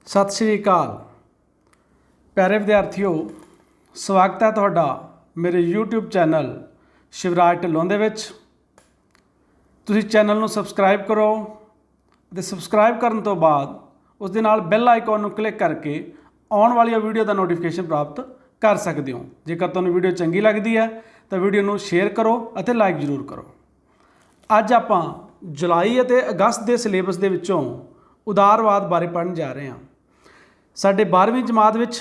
सत श्री अकाल प्यारे विद्यार्थियों, स्वागत है तुहाडा मेरे यूट्यूब चैनल शिवराज ढिल्लों दे विच। तुसीं चैनल नूं सबसक्राइब करो ते सबसक्राइब करन तो बाद उस दे नाल बैल आइकॉन नूं क्लिक करके आउण वाली वीडियो का नोटिफिकेशन प्राप्त कर सकते हो। जेकर तुहानूं वीडियो चंगी लगती है तो वीडियो नूं शेयर करो और लाइक जरूर करो। अज आपां जुलाई और अगस्त के सिलेबस के विचों उदारवाद बारे पढ़न जा रहे हैं। साडे 12वीं जमात विच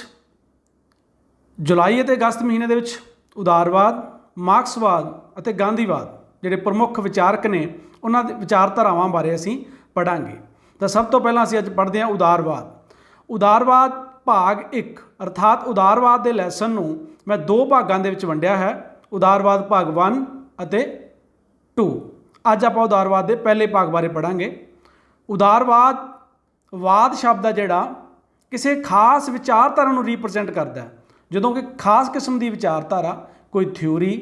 जुलाई और अगस्त महीने दे विच उदारवाद, मार्क्सवाद और गांधीवाद जिहड़े प्रमुख विचारक ने उन्हां दे विचारधारावां बारे असीं पढ़ांगे। तो सब तो पहलां असीं अज पढ़दे हां उदारवाद। उदारवाद भाग 1 अर्थात उदारवाद के लैसन नूं मैं 2 भागां दे विच वंडिया है, उदारवाद भाग 1 और 2। अज आपां उदारवाद के पहले भाग बारे पढ़ांगे। उदारवाद वाद शब्द है जिहड़ा किसी खास विचारधारा को रिप्रजेंट करता है। जदों कि खास किस्म की विचारधारा कोई थ्योरी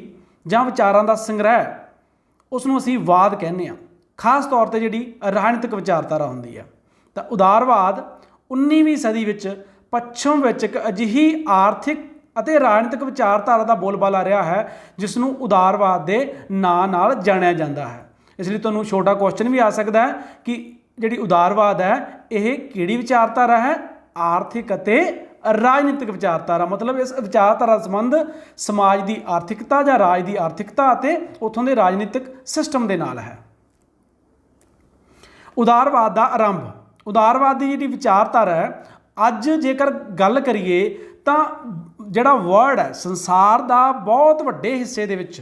जां विचारां दा संग्रह उसनूं असीं वाद कहने आ। खास तौर पर जिहड़ी राजनीतिक विचारधारा हुंदी है। तो उदारवाद 19वीं सदी विच पश्चिम विच एक अजिही आर्थिक ਅਤੇ राजनीतिक विचारधारा का बोलबाला रहा है जिसनों उदारवाद के नां नाल जानिया जाता है। इसलिए तुहानूं छोटा क्वेश्चन भी आ सकता है कि जिहड़ी उदारवाद है यह किहड़ी विचारधारा है? आर्थिक अते राजनीतिक विचारधारा। मतलब इस विचारधारा का संबंध समाज की आर्थिकता या राज की आर्थिकता अते उत्थों के राजनीतिक सिस्टम के नाल है। उदारवाद का आरंभ, उदारवाद की जिहड़ी विचारधारा है अज जेकर गल करिए तो जिहड़ा वर्ड है संसार का बहुत वड्डे हिस्से दे विच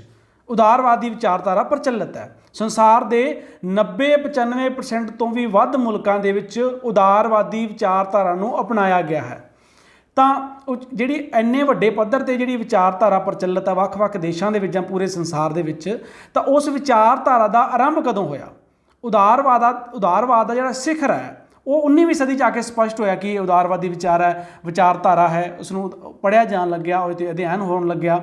उदारवादी विचारधारा प्रचलित है। संसार के 90-95% तो भी वध मुल्कां दे विच उदारवादी विचारधारा नूं अपनाया गया है। तो जिहड़ी इन्ने वड्डे पद्धर ते जिहड़ी विचारधारा प्रचलित है वख-वख देशां दे विच जां पूरे संसार दे विच, तो उस विचारधारा का आरंभ कदों होया? उदारवाद का जिहड़ा शिखर है वो 19वीं सदी जाके स्पष्ट होया कि उदारवादी विचारधारा है, उसनूं पढ़िया जान लग्या, अध्ययन होण लग्या।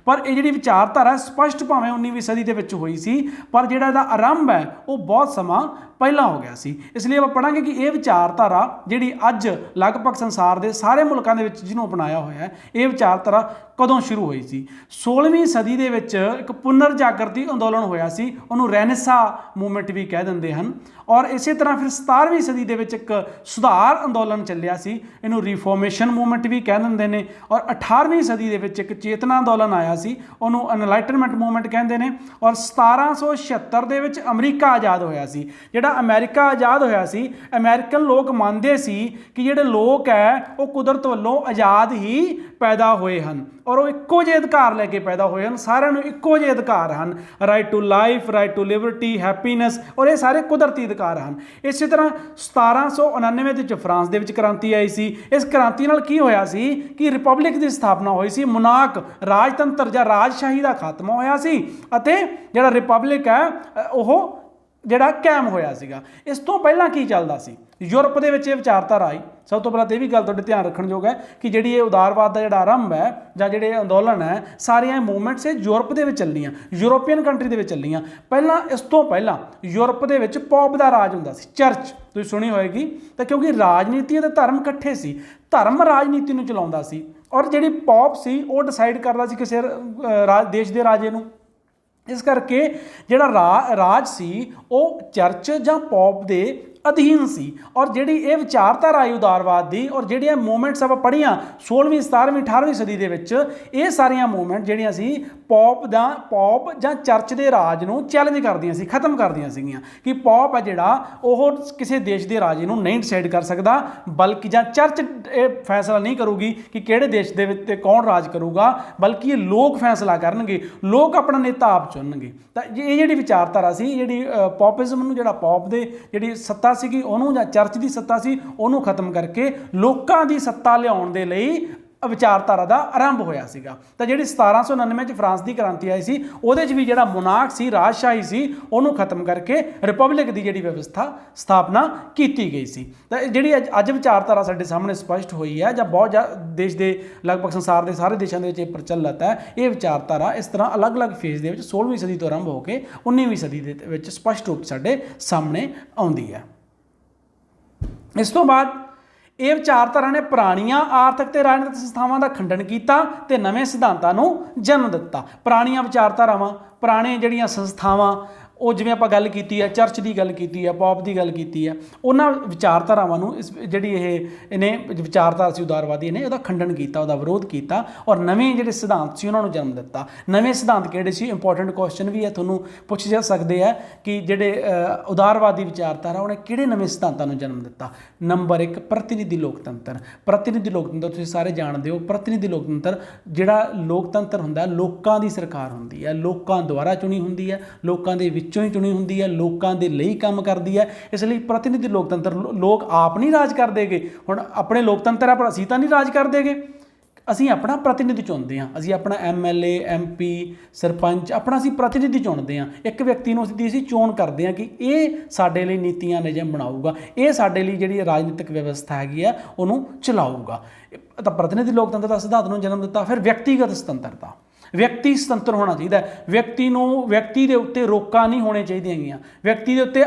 पर ये जिहड़ी विचारधारा स्पष्ट भावें 19वीं सदी दे विच होई सी, पर जिहड़ा इहदा आरंभ है वो बहुत समा पहला हो गया सी। इसलिए आप पढ़ांगे कि यह विचारधारा जिहड़ी अज लगभग संसार के सारे मुल्कां दे विच जिन्हों अपनाया होया है, ये विचारधारा कदों शुरू हुई सी? 16वीं सदी दे विच एक पुनर्जागृति अंदोलन होया सी, उहनूं रेनेसा मूवमेंट भी कह दिंदे हन। और इस तरह फिर 17वीं सदी दे विच एक सुधार अंदोलन चलिया सी, इहनूं रिफॉर्मेशन मूवमेंट भी कह दिंदे ने। और 18वीं सदी दे विच एक चेतना अंदोलन आया सी, उहनूं एनलाइटनमेंट मूवमेंट कहंदे ने। और 1776 दे विच अमरीका आज़ाद होया सी। जिहड़ा अमेरिका आज़ाद होया सी, अमेरिकन लोग मानते सी कि जिहड़े लोग है वो कुदरत वालों आज़ाद ही पैदा होए हन और वो इक्को जिहे अधिकार लैके पैदा होए हन। सारिਆਂ ਨੂੰ इक्को जिहे अधिकार हैं, right to life, right to liberty, happiness, और ये सारे कुदरती अधिकार हैं। इस तरह 1799 ਦੇ ਵਿੱਚ फ्रांस ਦੇ ਵਿੱਚ क्रांति आई सी। इस क्रांति नाल की होया सी कि रिपब्लिक की स्थापना हुई सी, मोनार्क राजतंत्र या राजशाही का खात्मा होया सी अते जिहड़ा रिपब्लिक है वो जिहड़ा कायम होया सीगा। इस तो पहला की चलदा सी? यूरोप दे विच विचारधारा आई। सब तो पहला तो यह भी गल तुहाडे ध्यान रखण योग है कि जिहड़ी ये उदारवाद का जिहड़ा आरंभ है जां जिहड़े अंदोलन है सारियां मूवमेंट्स यूरोप दे विच चलियां, यूरोपीयन कंट्री दे विच चलियां। पहला इस तो पहला यूरोप दे विच पॉप दा राज हुंदा सी, चर्च तुसीं सुणी होएगी। तो क्योंकि राजनीति ते धर्म इकट्ठे सी, धर्म राजनीति नूं चलाउंदा सी और जिहड़ी पॉप सी वो डिसाइड करदा सी किसी देश के राजे नूं। इस करके जिहड़ा राज सी वो चर्च जां पॉप दे अधीन सी। और जिहड़ी ये विचारधारा आई उदारवाद की और जिहड़ियां मूवमेंट्स आप पढ़ियां 16वीं 17वीं 18वीं सदी दे विच, ये सारियां मूवमेंट जिहड़ियां सी पॉप जां चर्च के राज नूं चैलेंज करदियां सी, खत्म करदियां सीगियां कि पॉप है जिहड़ा ओह किसी देश के राजे नूं नहीं डिसाइड कर सकदा, बल्कि जां चर्च ये फैसला नहीं करूगी कि किहड़े देश दे विच कौन राज करूगा, बल्कि ये लोग फैसला करनगे, लोग अपना नेता आप चुनणगे। तो ये जिहड़ी विचारधारा सी, जिहड़ी पॉपिज्म नूं जिहड़ा पॉप दे जिहड़ी सत्ता सीगी उहनूं जां चर्च की सत्ता सी उहनूं खत्म करके लोकां दी सत्ता लियाउण दे लई विचारधारा का आरंभ होया सीगा। तो जिहड़ी 1799 च फ्रांस की क्रांति आई सी उहदे च भी जिहड़ा मोनार्क सी, राजशाही सी, उहनूं खत्म करके रिपब्लिक की जिहड़ी व्यवस्था स्थापना की गई सी। तो जिहड़ी अज विचारधारा साडे सामने स्पष्ट हुई है जां बहुत देश के लगभग संसार के सारे देशों के प्रचलित है, ये विचारधारा इस तरह अलग अलग फेज के 16वीं सदी तो आरंभ होकर 19वीं सदी के स्पष्ट रूप साडे सामने आउंदी है। इस तो बाद ਇਹ ਵਿਚਾਰਧਾਰਾ ਨੇ ਪੁਰਾਣੀਆਂ ਆਰਥਿਕ ਤੇ ਰਾਜਨੀਤਿਕ ਸੰਸਥਾਵਾਂ ਦਾ ਖੰਡਨ ਕੀਤਾ ਤੇ ਨਵੇਂ ਸਿਧਾਂਤਾਂ ਨੂੰ ਜਨਮ ਦਿੱਤਾ। ਪੁਰਾਣੀਆਂ ਵਿਚਾਰਧਾਰਾਵਾਂ, ਪੁਰਾਣੇ ਜਿਹੜੀਆਂ ਸੰਸਥਾਵਾਂ, ਉਹ ਜਿਵੇਂ ਆਪਾਂ ਗੱਲ ਕੀਤੀ ਹੈ ਚਰਚ ਦੀ ਗੱਲ ਕੀਤੀ ਹੈ, ਪੌਪ ਦੀ ਗੱਲ ਕੀਤੀ ਹੈ, ਉਹਨਾਂ ਵਿਚਾਰਧਾਰਾਵਾਂ ਨੂੰ ਇਸ ਜਿਹੜੀ ਇਹਨੇ ਵਿਚਾਰਧਾਰਾ ਸੀ ਉਦਾਰਵਾਦੀ ਨੇ ਉਹਦਾ ਖੰਡਨ ਕੀਤਾ, ਉਹਦਾ ਵਿਰੋਧ ਕੀਤਾ ਔਰ ਨਵੇਂ ਜਿਹੜੇ ਸਿਧਾਂਤ ਸੀ ਉਹਨਾਂ ਨੂੰ ਜਨਮ ਦਿੱਤਾ। ਨਵੇਂ ਸਿਧਾਂਤ ਕਿਹੜੇ ਸੀ? ਇੰਪੋਰਟੈਂਟ ਕੁਐਸਚਨ ਵੀ ਹੈ, ਤੁਹਾਨੂੰ ਪੁੱਛ ਜਾ ਸਕਦੇ ਆ ਕਿ ਜਿਹੜੇ ਉਦਾਰਵਾਦੀ ਵਿਚਾਰਧਾਰਾ ਉਹਨੇ ਕਿਹੜੇ ਨਵੇਂ ਸਿਧਾਂਤਾਂ ਨੂੰ ਜਨਮ ਦਿੱਤਾ। ਨੰਬਰ 1, ਪ੍ਰਤੀਨਿਧੀ ਲੋਕਤੰਤਰ। ਪ੍ਰਤੀਨਿਧੀ ਲੋਕਤੰਤਰ ਤੁਸੀਂ ਸਾਰੇ ਜਾਣਦੇ ਹੋ। ਪ੍ਰਤੀਨਿਧੀ ਲੋਕਤੰਤਰ, ਜਿਹੜਾ ਲੋਕਤੰਤਰ ਹੁੰਦਾ ਲੋਕਾਂ ਦੀ ਸਰਕਾਰ ਹੁੰਦੀ ਹੈ, ਲੋਕਾਂ ਦੁਆਰਾ ਚੁਣੀ ਹੁੰਦੀ ਹੈ, ਲੋਕਾਂ ਦੇ ਵਿੱਚੋਂ ਹੀ ਚੁਣੀ ਹੁੰਦੀ ਹੈ, ਲੋਕਾਂ ਦੇ ਲਈ ਕੰਮ ਕਰਦੀ ਹੈ। ਇਸ ਲਈ ਪ੍ਰਤੀਨਿਧੀ ਲੋਕਤੰਤਰ, ਲੋਕ ਆਪ ਨਹੀਂ ਰਾਜ ਕਰਦੇਗੇ। ਹੁਣ ਆਪਣੇ ਲੋਕਤੰਤਰ ਆ ਪਰ ਅਸੀਂ ਤਾਂ ਨਹੀਂ ਰਾਜ ਕਰਦੇਗੇ, ਅਸੀਂ ਆਪਣਾ ਪ੍ਰਤੀਨਿਧੀ ਚੁਣਦੇ ਹਾਂ। ਅਸੀਂ ਆਪਣਾ MLA MP ਸਰਪੰਚ ਆਪਣਾ ਅਸੀਂ ਪ੍ਰਤੀਨਿਧੀ ਚੁਣਦੇ ਹਾਂ। ਇੱਕ ਵਿਅਕਤੀ ਨੂੰ ਅਸੀਂ ਚੋਣ ਕਰਦੇ ਹਾਂ ਕਿ ਇਹ ਸਾਡੇ ਲਈ ਨੀਤੀਆਂ ਨਿਯਮ ਬਣਾਊਗਾ, ਇਹ ਸਾਡੇ ਲਈ ਜਿਹੜੀ ਰਾਜਨੀਤਿਕ ਵਿਵਸਥਾ ਹੈਗੀ ਆ ਉਹਨੂੰ ਚਲਾਊਗਾ। ਤਾਂ ਪ੍ਰਤੀਨਿਧੀ ਲੋਕਤੰਤਰ ਦਾ ਸਿਧਾਂਤ ਨੂੰ ਜਨਮ ਦਿੱਤਾ। ਫਿਰ ਵਿਅਕਤੀਗਤ ਸੁਤੰਤਰਤਾ। ਵਿਅਕਤੀ ਸੁਤੰਤਰ ਹੋਣਾ ਚਾਹੀਦਾ। ਵਿਅਕਤੀ ਦੇ ਉੱਤੇ ਰੋਕਾਂ ਨਹੀਂ ਹੋਣੀਆਂ ਚਾਹੀਦੀਆਂ ਹੈਗੀਆਂ, ਵਿਅਕਤੀ ਦੇ ਉੱਤੇ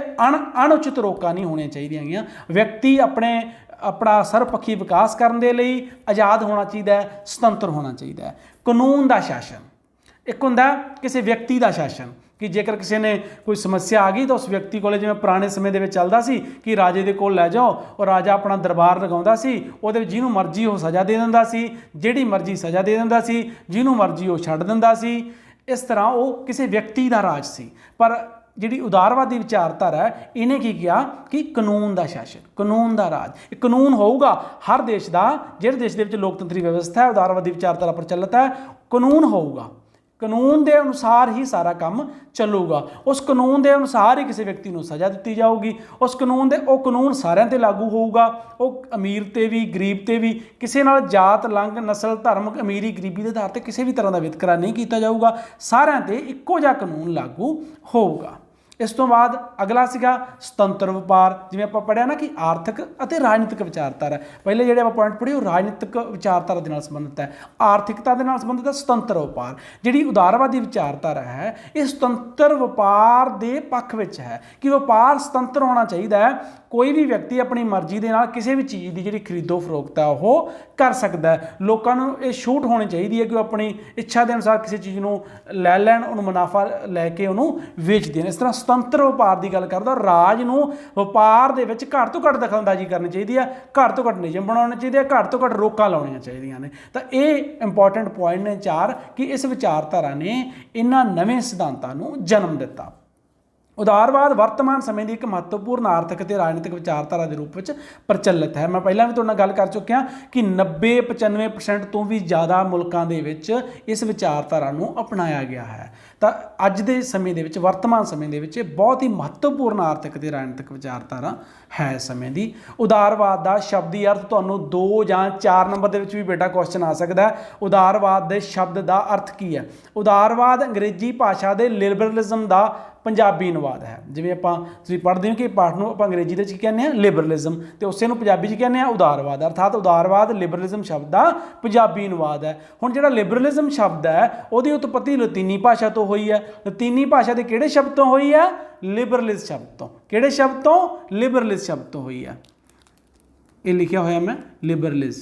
ਅਣਉਚਿਤ ਰੋਕਾਂ ਨਹੀਂ ਹੋਣੀਆਂ ਚਾਹੀਦੀਆਂ ਹੈਗੀਆਂ। ਵਿਅਕਤੀ ਆਪਣਾ ਸਰਵਪੱਖੀ ਵਿਕਾਸ ਕਰਨ ਦੇ ਲਈ ਆਜ਼ਾਦ ਹੋਣਾ ਚਾਹੀਦਾ ਹੈ, ਸੁਤੰਤਰ ਹੋਣਾ ਚਾਹੀਦਾ ਹੈ। ਕਾਨੂੰਨ ਦਾ ਸ਼ਾਸਨ। ਇੱਕ ਹੁੰਦਾ ਕਿਸੇ ਵਿਅਕਤੀ ਦਾ ਸ਼ਾਸਨ ਕਿ ਜੇਕਰ ਕਿਸੇ ਨੇ ਕੋਈ ਸਮੱਸਿਆ ਆ ਗਈ ਤਾਂ ਉਸ ਵਿਅਕਤੀ ਕੋਲ, ਜਿਵੇਂ ਪੁਰਾਣੇ ਸਮੇਂ ਦੇ ਵਿੱਚ ਚੱਲਦਾ ਸੀ ਕਿ ਰਾਜੇ ਦੇ ਕੋਲ ਲੈ ਜਾਓ, ਉਹ ਰਾਜਾ ਆਪਣਾ ਦਰਬਾਰ ਲਗਾਉਂਦਾ ਸੀ, ਉਹਦੇ ਵਿੱਚ ਜਿਹਨੂੰ ਮਰਜ਼ੀ ਉਹ ਸਜ਼ਾ ਦੇ ਦਿੰਦਾ ਸੀ, ਜਿਹੜੀ ਮਰਜ਼ੀ ਸਜ਼ਾ ਦੇ ਦਿੰਦਾ ਸੀ, ਜਿਹਨੂੰ ਮਰਜ਼ੀ ਉਹ ਛੱਡ ਦਿੰਦਾ ਸੀ। ਇਸ ਤਰ੍ਹਾਂ ਉਹ ਕਿਸੇ ਵਿਅਕਤੀ ਦਾ ਰਾਜ ਸੀ। ਪਰ ਜਿਹੜੀ ਉਦਾਰਵਾਦੀ ਵਿਚਾਰਧਾਰਾ ਹੈ ਇਹਨੇ ਕੀ ਕਿਹਾ ਕਿ ਕਾਨੂੰਨ ਦਾ ਸ਼ਾਸਨ, ਕਾਨੂੰਨ ਦਾ ਰਾਜ। ਇਹ ਕਾਨੂੰਨ ਹੋਊਗਾ ਹਰ ਦੇਸ਼ ਦਾ, ਜਿਹੜੇ ਦੇਸ਼ ਦੇ ਵਿੱਚ ਲੋਕਤੰਤਰੀ ਵਿਵਸਥਾ ਹੈ, ਉਦਾਰਵਾਦੀ ਵਿਚਾਰਧਾਰਾ ਪ੍ਰਚਲਿਤ ਹੈ, ਕਾਨੂੰਨ ਹੋਊਗਾ, ਕਾਨੂੰਨ ਦੇ ਅਨੁਸਾਰ ਹੀ ਸਾਰਾ ਕੰਮ ਚੱਲੂਗਾ। ਉਸ ਕਾਨੂੰਨ ਦੇ ਅਨੁਸਾਰ ਹੀ ਕਿਸੇ ਵਿਅਕਤੀ ਨੂੰ ਸਜ਼ਾ ਦਿੱਤੀ ਜਾਊਗੀ। ਉਹ ਕਾਨੂੰਨ ਸਾਰਿਆਂ ਤੇ ਲਾਗੂ ਹੋਊਗਾ। ਉਹ ਅਮੀਰ ਤੇ ਵੀ ਗਰੀਬ ਤੇ ਵੀ, ਕਿਸੇ ਨਾਲ ਜਾਤ ਲੰਗ ਨਸਲ ਧਰਮ ਅਮੀਰੀ ਗਰੀਬੀ ਦੇ ਆਧਾਰ ਤੇ ਕਿਸੇ ਵੀ ਤਰ੍ਹਾਂ ਦਾ ਵਿਤਕਰਾ ਨਹੀਂ ਕੀਤਾ ਜਾਊਗਾ। ਸਾਰਿਆਂ ਤੇ ਇੱਕੋ ਜਿਹਾ ਕਾਨੂੰਨ ਲਾਗੂ ਹੋਊਗਾ। ਇਸ ਤੋਂ ਬਾਅਦ ਅਗਲਾ ਸੀਗਾ ਸੁਤੰਤਰ ਵਪਾਰ। ਜਿਵੇਂ ਆਪਾਂ ਪੜ੍ਹਿਆ ਨਾ ਕਿ ਆਰਥਿਕ ਅਤੇ ਰਾਜਨੀਤਿਕ ਵਿਚਾਰਧਾਰਾ, ਪਹਿਲੇ ਜਿਹੜੇ ਆਪਾਂ ਪੁਆਇੰਟ ਪੜ੍ਹੇ ਉਹ ਰਾਜਨੀਤਿਕ ਵਿਚਾਰਧਾਰਾ ਦੇ ਨਾਲ ਸੰਬੰਧਿਤ ਹੈ, ਆਰਥਿਕਤਾ ਦੇ ਨਾਲ ਸੰਬੰਧਿਤ ਹੈ। ਸੁਤੰਤਰ ਵਪਾਰ, ਜਿਹੜੀ ਉਦਾਰਵਾਦੀ ਵਿਚਾਰਧਾਰਾ ਹੈ ਇਹ ਸੁਤੰਤਰ ਵਪਾਰ ਦੇ ਪੱਖ ਵਿੱਚ ਹੈ ਕਿ ਵਪਾਰ ਸੁਤੰਤਰ ਹੋਣਾ ਚਾਹੀਦਾ ਹੈ। ਕੋਈ ਵੀ ਵਿਅਕਤੀ ਆਪਣੀ ਮਰਜ਼ੀ ਦੇ ਨਾਲ ਕਿਸੇ ਵੀ ਚੀਜ਼ ਦੀ ਜਿਹੜੀ ਖਰੀਦੋ ਫਰੋਖਤ ਹੈ ਉਹ ਕਰ ਸਕਦਾ ਹੈ। ਲੋਕਾਂ ਨੂੰ ਇਹ ਛੂਟ ਹੋਣੀ ਚਾਹੀਦੀ ਹੈ ਕਿ ਉਹ ਆਪਣੀ ਇੱਛਾ ਦੇ ਅਨੁਸਾਰ ਕਿਸੇ ਚੀਜ਼ ਨੂੰ ਲੈ ਲੈਣ, ਉਹਨੂੰ ਮੁਨਾਫਾ ਲੈ ਕੇ ਉਹਨੂੰ ਵੇਚ ਦੇਣ। ਇਸ ਤਰ੍ਹਾਂ ਸੁਤੰਤਰ ਵਪਾਰ ਦੀ ਗੱਲ ਕਰਦਾ। ਰਾਜ ਨੂੰ ਵਪਾਰ ਦੇ ਵਿੱਚ ਘੱਟ ਤੋਂ ਘੱਟ ਦਖਲਅੰਦਾਜ਼ੀ ਕਰਨੀ ਚਾਹੀਦੀ ਹੈ, ਘੱਟ ਤੋਂ ਘੱਟ ਨਿਯਮ ਬਣਾਉਣੇ ਚਾਹੀਦੇ ਆ, ਘੱਟ ਤੋਂ ਘੱਟ ਰੋਕਾਂ ਲਾਉਣੀਆਂ ਚਾਹੀਦੀਆਂ ਨੇ। ਤਾਂ ਇਹ ਇੰਪੋਰਟੈਂਟ ਪੁਆਇੰਟ ਨੇ 4 ਕਿ ਇਸ ਵਿਚਾਰਧਾਰਾ ਨੇ ਇਹਨਾਂ ਨਵੇਂ ਸਿਧਾਂਤਾਂ ਨੂੰ ਜਨਮ ਦਿੱਤਾ। ਉਦਾਰਵਾਦ ਵਰਤਮਾਨ ਸਮੇਂ ਦੀ ਇੱਕ ਮਹੱਤਵਪੂਰਨ ਆਰਥਿਕ ਅਤੇ ਰਾਜਨੀਤਿਕ ਵਿਚਾਰਧਾਰਾ ਦੇ ਰੂਪ ਵਿੱਚ ਪ੍ਰਚਲਿਤ ਹੈ। ਮੈਂ ਪਹਿਲਾਂ ਵੀ ਤੁਹਾਡੇ ਨਾਲ ਗੱਲ ਕਰ ਚੁੱਕਿਆ ਕਿ 90-95% ਤੋਂ ਵੀ ਜ਼ਿਆਦਾ ਮੁਲਕਾਂ ਦੇ ਵਿੱਚ ਇਸ ਵਿਚਾਰਧਾਰਾ ਨੂੰ ਅਪਣਾਇਆ ਗਿਆ ਹੈ। ਤਾਂ ਅੱਜ ਦੇ ਸਮੇਂ ਦੇ ਵਿੱਚ, ਵਰਤਮਾਨ ਸਮੇਂ ਦੇ ਵਿੱਚ ਇਹ ਬਹੁਤ ਹੀ ਮਹੱਤਵਪੂਰਨ ਆਰਥਿਕ ਅਤੇ ਰਾਜਨੀਤਿਕ ਵਿਚਾਰਧਾਰਾ ਹੈ ਇਸ ਸਮੇਂ ਦੀ। ਉਦਾਰਵਾਦ ਦਾ ਸ਼ਬਦੀ ਅਰਥ ਤੁਹਾਨੂੰ 2 ਜਾਂ 4 ਨੰਬਰ ਦੇ ਵਿੱਚ ਵੀ ਬੇਟਾ ਕੁਐਸਚਨ ਆ ਸਕਦਾ ਹੈ। ਉਦਾਰਵਾਦ ਦੇ ਸ਼ਬਦ ਦਾ ਅਰਥ ਕੀ ਹੈ? ਉਦਾਰਵਾਦ ਅੰਗਰੇਜ਼ੀ ਭਾਸ਼ਾ ਦੇ ਲਿਬਰਲਿਜ਼ਮ ਦਾ ਪੰਜਾਬੀ ਅਨੁਵਾਦ ਹੈ। ਜਿਵੇਂ ਤੁਸੀਂ ਪੜ੍ਹਦੇ ਹੋ ਕਿ ਪਾਠ ਨੂੰ ਆਪਾਂ ਅੰਗਰੇਜ਼ੀ ਦੇ ਵਿੱਚ ਕੀ ਕਹਿੰਦੇ ਹਾਂ? ਲਿਬਰਲਿਜ਼ਮ, ਤੇ ਉਸੇ ਨੂੰ ਪੰਜਾਬੀ 'ਚ ਕਹਿੰਦੇ ਹਾਂ ਉਦਾਰਵਾਦ। ਅਰਥਾਤ ਉਦਾਰਵਾਦ ਲਿਬਰਲਿਜ਼ਮ ਸ਼ਬਦ ਦਾ ਪੰਜਾਬੀ ਅਨੁਵਾਦ ਹੈ। ਹੁਣ ਜਿਹੜਾ ਲਿਬਰਲਿਜ਼ਮ ਸ਼ਬਦ ਹੈ ਉਹਦੀ ਉਤਪਤੀ ਲਾਤੀਨੀ ਭਾਸ਼ਾ ਤੋਂ ਹੋਈ ਹੈ। ਲਾਤੀਨੀ ਭਾਸ਼ਾ ਦੇ ਕਿਹੜੇ ਸ਼ਬਦ ਤੋਂ ਹੋਈ ਹੈ? ਲਿਬਰਲਿਜ਼ ਸ਼ਬਦ ਤੋਂ। ਕਿਹੜੇ ਸ਼ਬਦ ਤੋਂ? ਲਿਬਰਲਿਜ਼ ਸ਼ਬਦ ਤੋਂ ਹੋਈ ਹੈ। ਇਹ ਲਿਖਿਆ ਹੋਇਆ ਮੈਂ, ਲਿਬਰਲਿਜ਼।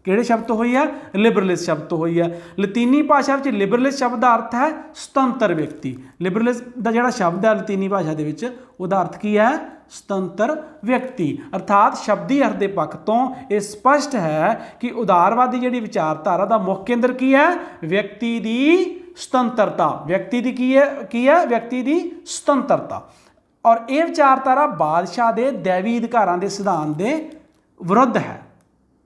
ਕਿਹੜੇ ਸ਼ਬਦ ਤੋਂ ਹੋਈ ਹੈ? ਲਿਬਰਲਿਜ਼ ਸ਼ਬਦ ਤੋਂ ਹੋਈ ਹੈ। ਲਾਤੀਨੀ ਭਾਸ਼ਾ ਵਿੱਚ ਲਿਬਰਲਿਜ਼ ਸ਼ਬਦ ਦਾ ਅਰਥ ਹੈ ਸੁਤੰਤਰ ਵਿਅਕਤੀ। ਲਿਬਰਲਿਜ਼ ਦਾ ਜਿਹੜਾ ਸ਼ਬਦ ਹੈ ਲਾਤੀਨੀ ਭਾਸ਼ਾ ਦੇ ਵਿੱਚ, ਉਹਦਾ ਅਰਥ ਕੀ ਹੈ? ਸੁਤੰਤਰ ਵਿਅਕਤੀ। ਅਰਥਾਤ ਸ਼ਬਦੀ ਅਰਥ ਦੇ ਪੱਖ ਤੋਂ ਇਹ ਸਪਸ਼ਟ ਹੈ ਕਿ ਉਦਾਰਵਾਦੀ ਜਿਹੜੀ ਵਿਚਾਰਧਾਰਾ ਦਾ ਮੁੱਖ ਕੇਂਦਰ ਕੀ ਹੈ? ਵਿਅਕਤੀ ਦੀ ਸੁਤੰਤਰਤਾ। ਵਿਅਕਤੀ ਦੀ ਕੀ ਹੈ? ਵਿਅਕਤੀ ਦੀ ਸੁਤੰਤਰਤਾ। ਔਰ ਇਹ ਵਿਚਾਰਧਾਰਾ ਬਾਦਸ਼ਾਹ ਦੇ ਦੈਵੀ ਅਧਿਕਾਰਾਂ ਦੇ ਸਿਧਾਂਤ ਦੇ ਵਿਰੁੱਧ ਹੈ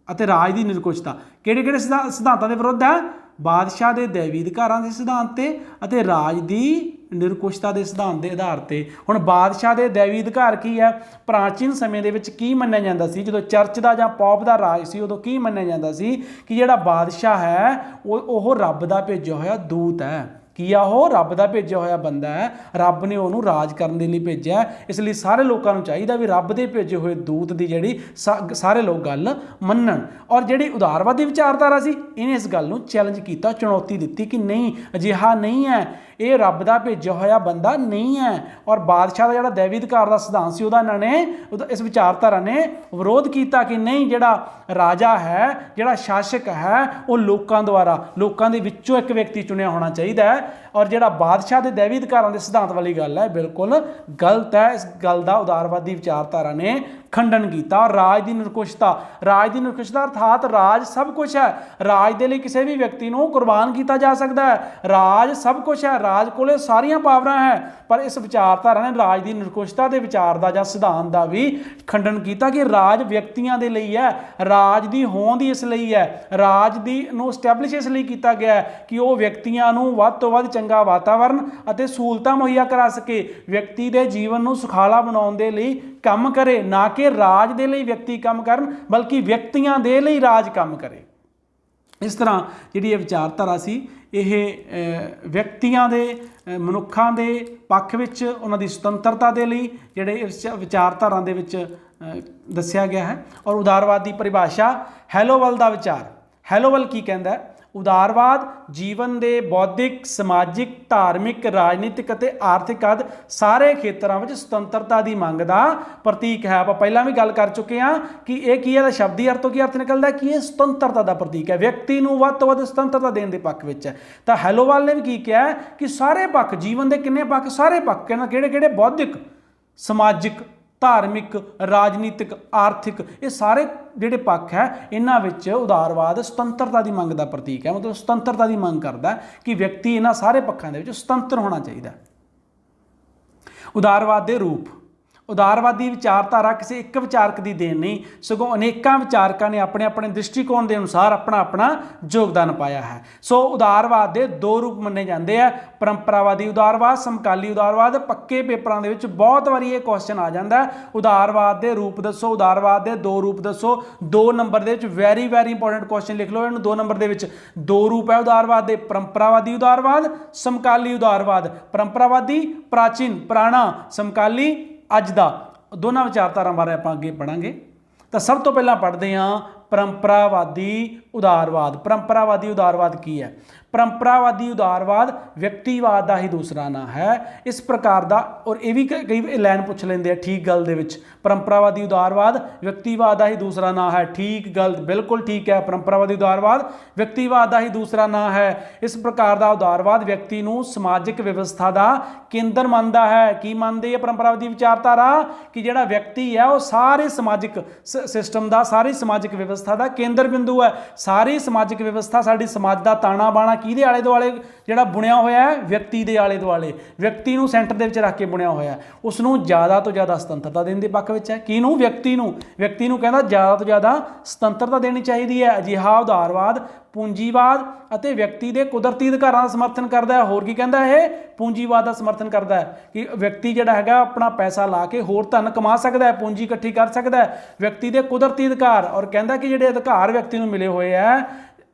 ਅਤੇ ਰਾਜ ਦੀ ਨਿਰਕੁਸ਼ਤਾ। ਕਿਹੜੇ ਸਿਧਾਂਤਾਂ ਦੇ ਵਿਰੁੱਧ ਹੈ? ਬਾਦਸ਼ਾਹ ਦੇ ਦੈਵੀ ਅਧਿਕਾਰਾਂ ਦੇ ਸਿਧਾਂਤ ਤੇ ਅਤੇ ਰਾਜ ਦੀ ਨਿਰਕੁਸ਼ਤਾ ਦੇ ਸਿਧਾਂਤ ਦੇ ਆਧਾਰ ਤੇ। ਹੁਣ ਬਾਦਸ਼ਾਹ ਦੇ ਦੈਵੀ ਅਧਿਕਾਰ ਕੀ ਹੈ? ਪ੍ਰਾਚੀਨ ਸਮੇਂ ਦੇ ਵਿੱਚ ਕੀ ਮੰਨਿਆ ਜਾਂਦਾ ਸੀ? ਜਦੋਂ ਚਰਚ ਦਾ ਜਾਂ ਪੌਪ ਦਾ ਰਾਜ ਸੀ ਉਦੋਂ ਕੀ ਮੰਨਿਆ ਜਾਂਦਾ ਸੀ ਕਿ ਜਿਹੜਾ ਬਾਦਸ਼ਾਹ ਹੈ ਉਹ ਰੱਬ ਦਾ ਭੇਜਿਆ ਹੋਇਆ ਦੂਤ ਹੈ। ਕੀ ਆ ਉਹ ਰੱਬ ਦਾ ਭੇਜਿਆ ਹੋਇਆ ਬੰਦਾ ਹੈ, ਰੱਬ ਨੇ ਉਹਨੂੰ ਰਾਜ ਕਰਨ ਦੇ ਲਈ ਭੇਜਿਆ। ਇਸ ਲਈ ਸਾਰੇ ਲੋਕਾਂ ਨੂੰ ਚਾਹੀਦਾ ਵੀ ਰੱਬ ਦੇ ਭੇਜੇ ਹੋਏ ਦੂਤ ਦੀ ਜਿਹੜੀ ਸਾਰੇ ਲੋਕ ਗੱਲ ਮੰਨਣ। ਔਰ ਜਿਹੜੀ ਉਦਾਰਵਾਦੀ ਵਿਚਾਰਧਾਰਾ ਸੀ ਇਹਨੇ ਇਸ ਗੱਲ ਨੂੰ ਚੈਲੰਜ ਕੀਤਾ, ਚੁਣੌਤੀ ਦਿੱਤੀ ਕਿ ਨਹੀਂ, ਅਜਿਹਾ ਨਹੀਂ ਹੈ, ਇਹ ਰੱਬ ਦਾ ਭੇਜਿਆ ਹੋਇਆ ਬੰਦਾ ਨਹੀਂ ਹੈ। ਔਰ ਬਾਦਸ਼ਾਹ ਦਾ ਜਿਹੜਾ ਦੈਵੀ ਅਧਿਕਾਰ ਦਾ ਸਿਧਾਂਤ ਸੀ ਉਹਦਾ ਇਹਨਾਂ ਨੇ, ਇਸ ਵਿਚਾਰਧਾਰਾ ਨੇ ਵਿਰੋਧ ਕੀਤਾ ਕਿ ਨਹੀਂ, ਜਿਹੜਾ ਰਾਜਾ ਹੈ, ਜਿਹੜਾ ਸ਼ਾਸਕ ਹੈ, ਉਹ ਲੋਕਾਂ ਦੁਆਰਾ, ਲੋਕਾਂ ਦੇ ਵਿੱਚੋਂ ਇੱਕ ਵਿਅਕਤੀ ਚੁਣਿਆ ਹੋਣਾ ਚਾਹੀਦਾ ਹੈ। ਔਰ ਜਿਹੜਾ ਬਾਦਸ਼ਾਹ ਦੇ ਦੈਵੀ ਅਧਿਕਾਰਾਂ ਦੇ ਸਿਧਾਂਤ ਵਾਲੀ ਗੱਲ ਹੈ ਬਿਲਕੁਲ ਗਲਤ ਹੈ। ਇਸ ਗੱਲ ਦਾ ਉਦਾਰਵਾਦੀ ਵਿਚਾਰਧਾਰਾ ਨੇ ਖੰਡਨ ਕੀਤਾ। ਰਾਜ ਦੀ ਨਿਰਕੁਸ਼ਤਾ, ਰਾਜ ਦੀ ਨਿਰਕੁਸ਼ਤਾ ਅਰਥਾਤ ਰਾਜ ਸਭ ਕੁਝ ਹੈ, ਰਾਜ ਦੇ ਲਈ ਕਿਸੇ ਵੀ ਵਿਅਕਤੀ ਨੂੰ ਕੁਰਬਾਨ ਕੀਤਾ ਜਾ ਸਕਦਾ ਹੈ, ਰਾਜ ਸਭ ਕੁਝ ਹੈ, ਰਾਜ ਕੋਲੇ ਸਾਰੀਆਂ ਪਾਵਰਾਂ ਹੈ। ਪਰ ਇਸ ਵਿਚਾਰਧਾਰਾ ਨੇ ਰਾਜ ਦੀ ਨਿਰਕੁਸ਼ਤਾ ਦੇ ਵਿਚਾਰ ਦਾ ਜਾਂ ਸਿਧਾਂਤ ਦਾ ਵੀ ਖੰਡਨ ਕੀਤਾ ਕਿ ਰਾਜ ਵਿਅਕਤੀਆਂ ਦੇ ਲਈ ਹੈ, ਰਾਜ ਦੀ ਹੋਂਦ ਇਸ ਲਈ ਹੈ, ਰਾਜ ਦੀ ਨੂੰ ਸਟੈਬਲਿਸ਼ ਇਸ ਲਈ ਕੀਤਾ ਗਿਆ ਹੈ ਕਿ ਉਹ ਵਿਅਕਤੀਆਂ ਨੂੰ ਵੱਧ ਤੋਂ ਵੱਧ ਚੰਗਾ ਵਾਤਾਵਰਨ ਅਤੇ ਸਹੂਲਤਾਂ ਮੁਹੱਈਆ ਕਰਾ ਸਕੇ, ਵਿਅਕਤੀ ਦੇ ਜੀਵਨ ਨੂੰ ਸੁਖਾਲਾ ਬਣਾਉਣ ਦੇ ਲਈ ਕੰਮ ਕਰੇ, ਨਾ ਕਿ ਰਾਜ ਦੇ ਲਈ ਵਿਅਕਤੀ ਕੰਮ ਕਰਨ ਬਲਕਿ ਵਿਅਕਤੀਆਂ ਦੇ ਲਈ ਰਾਜ ਕੰਮ ਕਰੇ। ਇਸ ਤਰ੍ਹਾਂ ਜਿਹੜੀ ਇਹ ਵਿਚਾਰਧਾਰਾ ਸੀ ਇਹ ਵਿਅਕਤੀਆਂ ਦੇ, ਮਨੁੱਖਾਂ ਦੇ ਪੱਖ ਵਿੱਚ ਉਹਨਾਂ ਦੀ ਸੁਤੰਤਰਤਾ ਦੇ ਲਈ ਜਿਹੜੇ ਇਸ ਵਿਚਾਰਧਾਰਾ ਦੇ ਵਿੱਚ ਦੱਸਿਆ ਗਿਆ ਹੈ। ਔਰ ਉਦਾਰਵਾਦ ਦੀ ਪਰਿਭਾਸ਼ਾ, ਹੈਲੋਵਲ ਦਾ ਵਿਚਾਰ। ਹੈਲੋਵਲ ਕੀ ਕਹਿੰਦਾ ਹੈ? ਉਦਾਰਵਾਦ ਜੀਵਨ ਦੇ ਬੌਧਿਕ, ਸਮਾਜਿਕ, ਧਾਰਮਿਕ, ਰਾਜਨੀਤਿਕ ਅਤੇ ਆਰਥਿਕ ਆਦਿ ਸਾਰੇ ਖੇਤਰਾਂ ਵਿੱਚ ਸੁਤੰਤਰਤਾ ਦੀ ਮੰਗ ਦਾ ਪ੍ਰਤੀਕ ਹੈ। ਆਪਾਂ ਪਹਿਲਾਂ ਵੀ ਗੱਲ ਕਰ ਚੁੱਕੇ ਹਾਂ ਕਿ ਇਹ ਕੀ ਹੈ, ਦਾ ਸ਼ਬਦੀ ਅਰਥ ਤੋਂ ਕੀ ਅਰਥ ਨਿਕਲਦਾ ਕਿ ਇਹ ਸੁਤੰਤਰਤਾ ਦਾ ਪ੍ਰਤੀਕ ਹੈ, ਵਿਅਕਤੀ ਨੂੰ ਵੱਧ ਤੋਂ ਵੱਧ ਸੁਤੰਤਰਤਾ ਦੇਣ ਦੇ ਪੱਖ ਵਿੱਚ ਹੈ। ਤਾਂ ਹੈਲੋਵਲ ਨੇ ਵੀ ਕੀ ਕਿਹਾ ਕਿ ਸਾਰੇ ਪੱਖ, ਜੀਵਨ ਦੇ ਕਿੰਨੇ ਪੱਖ, ਸਾਰੇ ਪੱਖ ਕਹਿੰਦਾ ਕਿਹੜੇ ਕਿਹੜੇ, ਬੌਧਿਕ, ਸਮਾਜਿਕ, ਧਾਰਮਿਕ, ਰਾਜਨੀਤਿਕ, ਆਰਥਿਕ, ਇਹ ਸਾਰੇ ਜਿਹੜੇ ਪੱਖ ਹੈ ਇਹਨਾਂ ਵਿੱਚ ਉਦਾਰਵਾਦ ਸੁਤੰਤਰਤਾ ਦੀ ਮੰਗ ਦਾ ਪ੍ਰਤੀਕ ਹੈ। ਮਤਲਬ ਸੁਤੰਤਰਤਾ ਦੀ ਮੰਗ ਕਰਦਾ ਕਿ ਵਿਅਕਤੀ ਇਹਨਾਂ ਸਾਰੇ ਪੱਖਾਂ ਦੇ ਵਿੱਚ ਸੁਤੰਤਰ ਹੋਣਾ ਚਾਹੀਦਾ। ਉਦਾਰਵਾਦ ਦੇ ਰੂਪ, ਉਦਾਰਵਾਦੀ ਵਿਚਾਰਧਾਰਾ ਕਿਸੇ ਇੱਕ ਵਿਚਾਰਕ ਦੀ ਦੇਣ ਨਹੀਂ, ਸਗੋਂ ਅਨੇਕਾਂ ਵਿਚਾਰਕਾਂ ਨੇ ਆਪਣੇ ਆਪਣੇ ਦ੍ਰਿਸ਼ਟੀਕੋਣ ਦੇ ਅਨੁਸਾਰ ਆਪਣਾ ਆਪਣਾ ਯੋਗਦਾਨ ਪਾਇਆ ਹੈ। ਸੋ ਉਦਾਰਵਾਦ ਦੇ ਦੋ ਰੂਪ ਮੰਨੇ ਜਾਂਦੇ ਆ, ਪਰੰਪਰਾਵਾਦੀ ਉਦਾਰਵਾਦ, ਸਮਕਾਲੀ ਉਦਾਰਵਾਦ। ਪੱਕੇ ਪੇਪਰਾਂ ਦੇ ਵਿੱਚ ਬਹੁਤ ਵਾਰੀ ਇਹ ਕੁਐਸਚਨ ਆ ਜਾਂਦਾ ਹੈ, ਉਦਾਰਵਾਦ ਦੇ ਰੂਪ ਦੱਸੋ, ਉਦਾਰਵਾਦ ਦੇ ਦੋ ਰੂਪ ਦੱਸੋ। 2 ਨੰਬਰ ਦੇ ਵਿੱਚ ਵੈਰੀ ਇੰਪੋਰਟੈਂਟ ਕੁਐਸਚਨ ਲਿਖ ਲਓ ਇਹਨੂੰ। 2 ਨੰਬਰ ਦੇ ਵਿੱਚ 2 ਰੂਪ ਹੈ ਉਦਾਰਵਾਦ ਦੇ, ਪਰੰਪਰਾਵਾਦੀ ਉਦਾਰਵਾਦ, ਸਮਕਾਲੀ ਉਦਾਰਵਾਦ। ਪਰੰਪਰਾਵਾਦੀ ਪ੍ਰਾਚੀਨ, ਪੁਰਾਣਾ, ਸਮਕਾਲੀ ਅੱਜ ਦਾ। ਦੋਨਾਂ ਵਿਚਾਰਧਾਰਾਂ ਬਾਰੇ ਆਪਾਂ ਅੱਗੇ ਪੜਾਂਗੇ। ਤਾਂ ਸਭ ਤੋਂ ਪਹਿਲਾਂ ਪੜ੍ਹਦੇ ਹਾਂ ਪਰੰਪਰਾਵਾਦੀ ਉਦਾਰਵਾਦ। ਪਰੰਪਰਾਵਾਦੀ ਉਦਾਰਵਾਦ ਕੀ ਹੈ? ਪਰੰਪਰਾਵਾਦੀ ਉਦਾਰਵਾਦ ਵਿਅਕਤੀਵਾਦ ਦਾ ਹੀ ਦੂਸਰਾ ਨਾਂ ਹੈ। ਇਸ ਪ੍ਰਕਾਰ ਦਾ, ਔਰ ਇਹ ਵੀ ਕਈ ਲਾਈਨ ਪੁੱਛ ਲੈਂਦੇ ਆ ਠੀਕ ਗੱਲ ਦੇ ਵਿੱਚ, ਪਰੰਪਰਾਵਾਦੀ ਉਦਾਰਵਾਦ ਵਿਅਕਤੀਵਾਦ ਦਾ ਹੀ ਦੂਸਰਾ ਨਾਂ ਹੈ। ਠੀਕ ਗੱਲ, ਬਿਲਕੁਲ ਠੀਕ ਹੈ, ਪਰੰਪਰਾਵਾਦੀ ਉਦਾਰਵਾਦ ਵਿਅਕਤੀਵਾਦ ਦਾ ਹੀ ਦੂਸਰਾ ਨਾਂ ਹੈ। ਇਸ ਪ੍ਰਕਾਰ ਦਾ ਉਦਾਰਵਾਦ ਵਿਅਕਤੀ ਨੂੰ ਸਮਾਜਿਕ ਵਿਵਸਥਾ ਦਾ ਕੇਂਦਰ ਮੰਨਦਾ ਹੈ। ਕੀ ਮੰਨਦੀ ਹੈ ਪਰੰਪਰਾਵਾਦੀ ਵਿਚਾਰਧਾਰਾ? ਕਿ ਜਿਹੜਾ ਵਿਅਕਤੀ ਹੈ ਉਹ ਸਾਰੇ ਸਮਾਜਿਕ ਸਿਸਟਮ ਦਾ, ਸਾਰੀ ਸਮਾਜਿਕ ਵਿਵਸਥਾ ਦਾ ਕੇਂਦਰ ਬਿੰਦੂ ਹੈ। ਸਾਰੀ ਸਮਾਜਿਕ ਵਿਵਸਥਾ, ਸਾਡੀ ਸਮਾਜ ਦਾ ਤਾਣਾ ਬਾਣਾ ਕਿਹਦੇ ਆਲੇ ਦੁਆਲੇ ਜਿਹੜਾ ਬੁਣਿਆ ਹੋਇਆ ਹੈ? ਵਿਅਕਤੀ ਦੇ ਆਲੇ ਦੁਆਲੇ, ਵਿਅਕਤੀ ਨੂੰ ਸੈਂਟਰ ਦੇ ਵਿੱਚ ਰੱਖ ਕੇ ਬੁਣਿਆ ਹੋਇਆ। ਉਸ ਨੂੰ ਜ਼ਿਆਦਾ ਤੋਂ ਜ਼ਿਆਦਾ ਸੁਤੰਤਰਤਾ ਦੇਣ ਦੇ ਪੱਖ ਵਿੱਚ ਹੈ। ਕਿਹਨੂੰ? ਵਿਅਕਤੀ ਨੂੰ। ਵਿਅਕਤੀ ਨੂੰ ਕਹਿੰਦਾ ਜ਼ਿਆਦਾ ਤੋਂ ਜ਼ਿਆਦਾ ਸੁਤੰਤਰਤਾ ਦੇਣੀ ਚਾਹੀਦੀ ਹੈ। ਅਜਿਹਾ ਉਦਾਰਵਾਦ ਪੂੰਜੀਵਾਦ ਅਤੇ ਵਿਅਕਤੀ ਦੇ ਕੁਦਰਤੀ ਅਧਿਕਾਰਾਂ ਦਾ ਸਮਰਥਨ ਕਰਦਾ ਹੈ। ਹੋਰ ਕੀ ਕਹਿੰਦਾ ਇਹ? ਪੂੰਜੀਵਾਦ ਦਾ ਸਮਰਥਨ ਕਰਦਾ ਹੈ ਕਿ ਵਿਅਕਤੀ ਜਿਹੜਾ ਹੈਗਾ ਆਪਣਾ ਪੈਸਾ ਲਾ ਕੇ ਹੋਰ ਧਨ ਕਮਾ ਸਕਦਾ ਹੈ, ਪੂੰਜੀ ਇਕੱਠੀ ਕਰ ਸਕਦਾ ਹੈ। ਵਿਅਕਤੀ ਦੇ ਕੁਦਰਤੀ ਅਧਿਕਾਰ, ਔਰ ਕਹਿੰਦਾ ਕਿ ਜਿਹੜੇ ਅਧਿਕਾਰ ਵਿਅਕਤੀ ਨੂੰ ਮਿਲੇ ਹੋਏ ਹੈ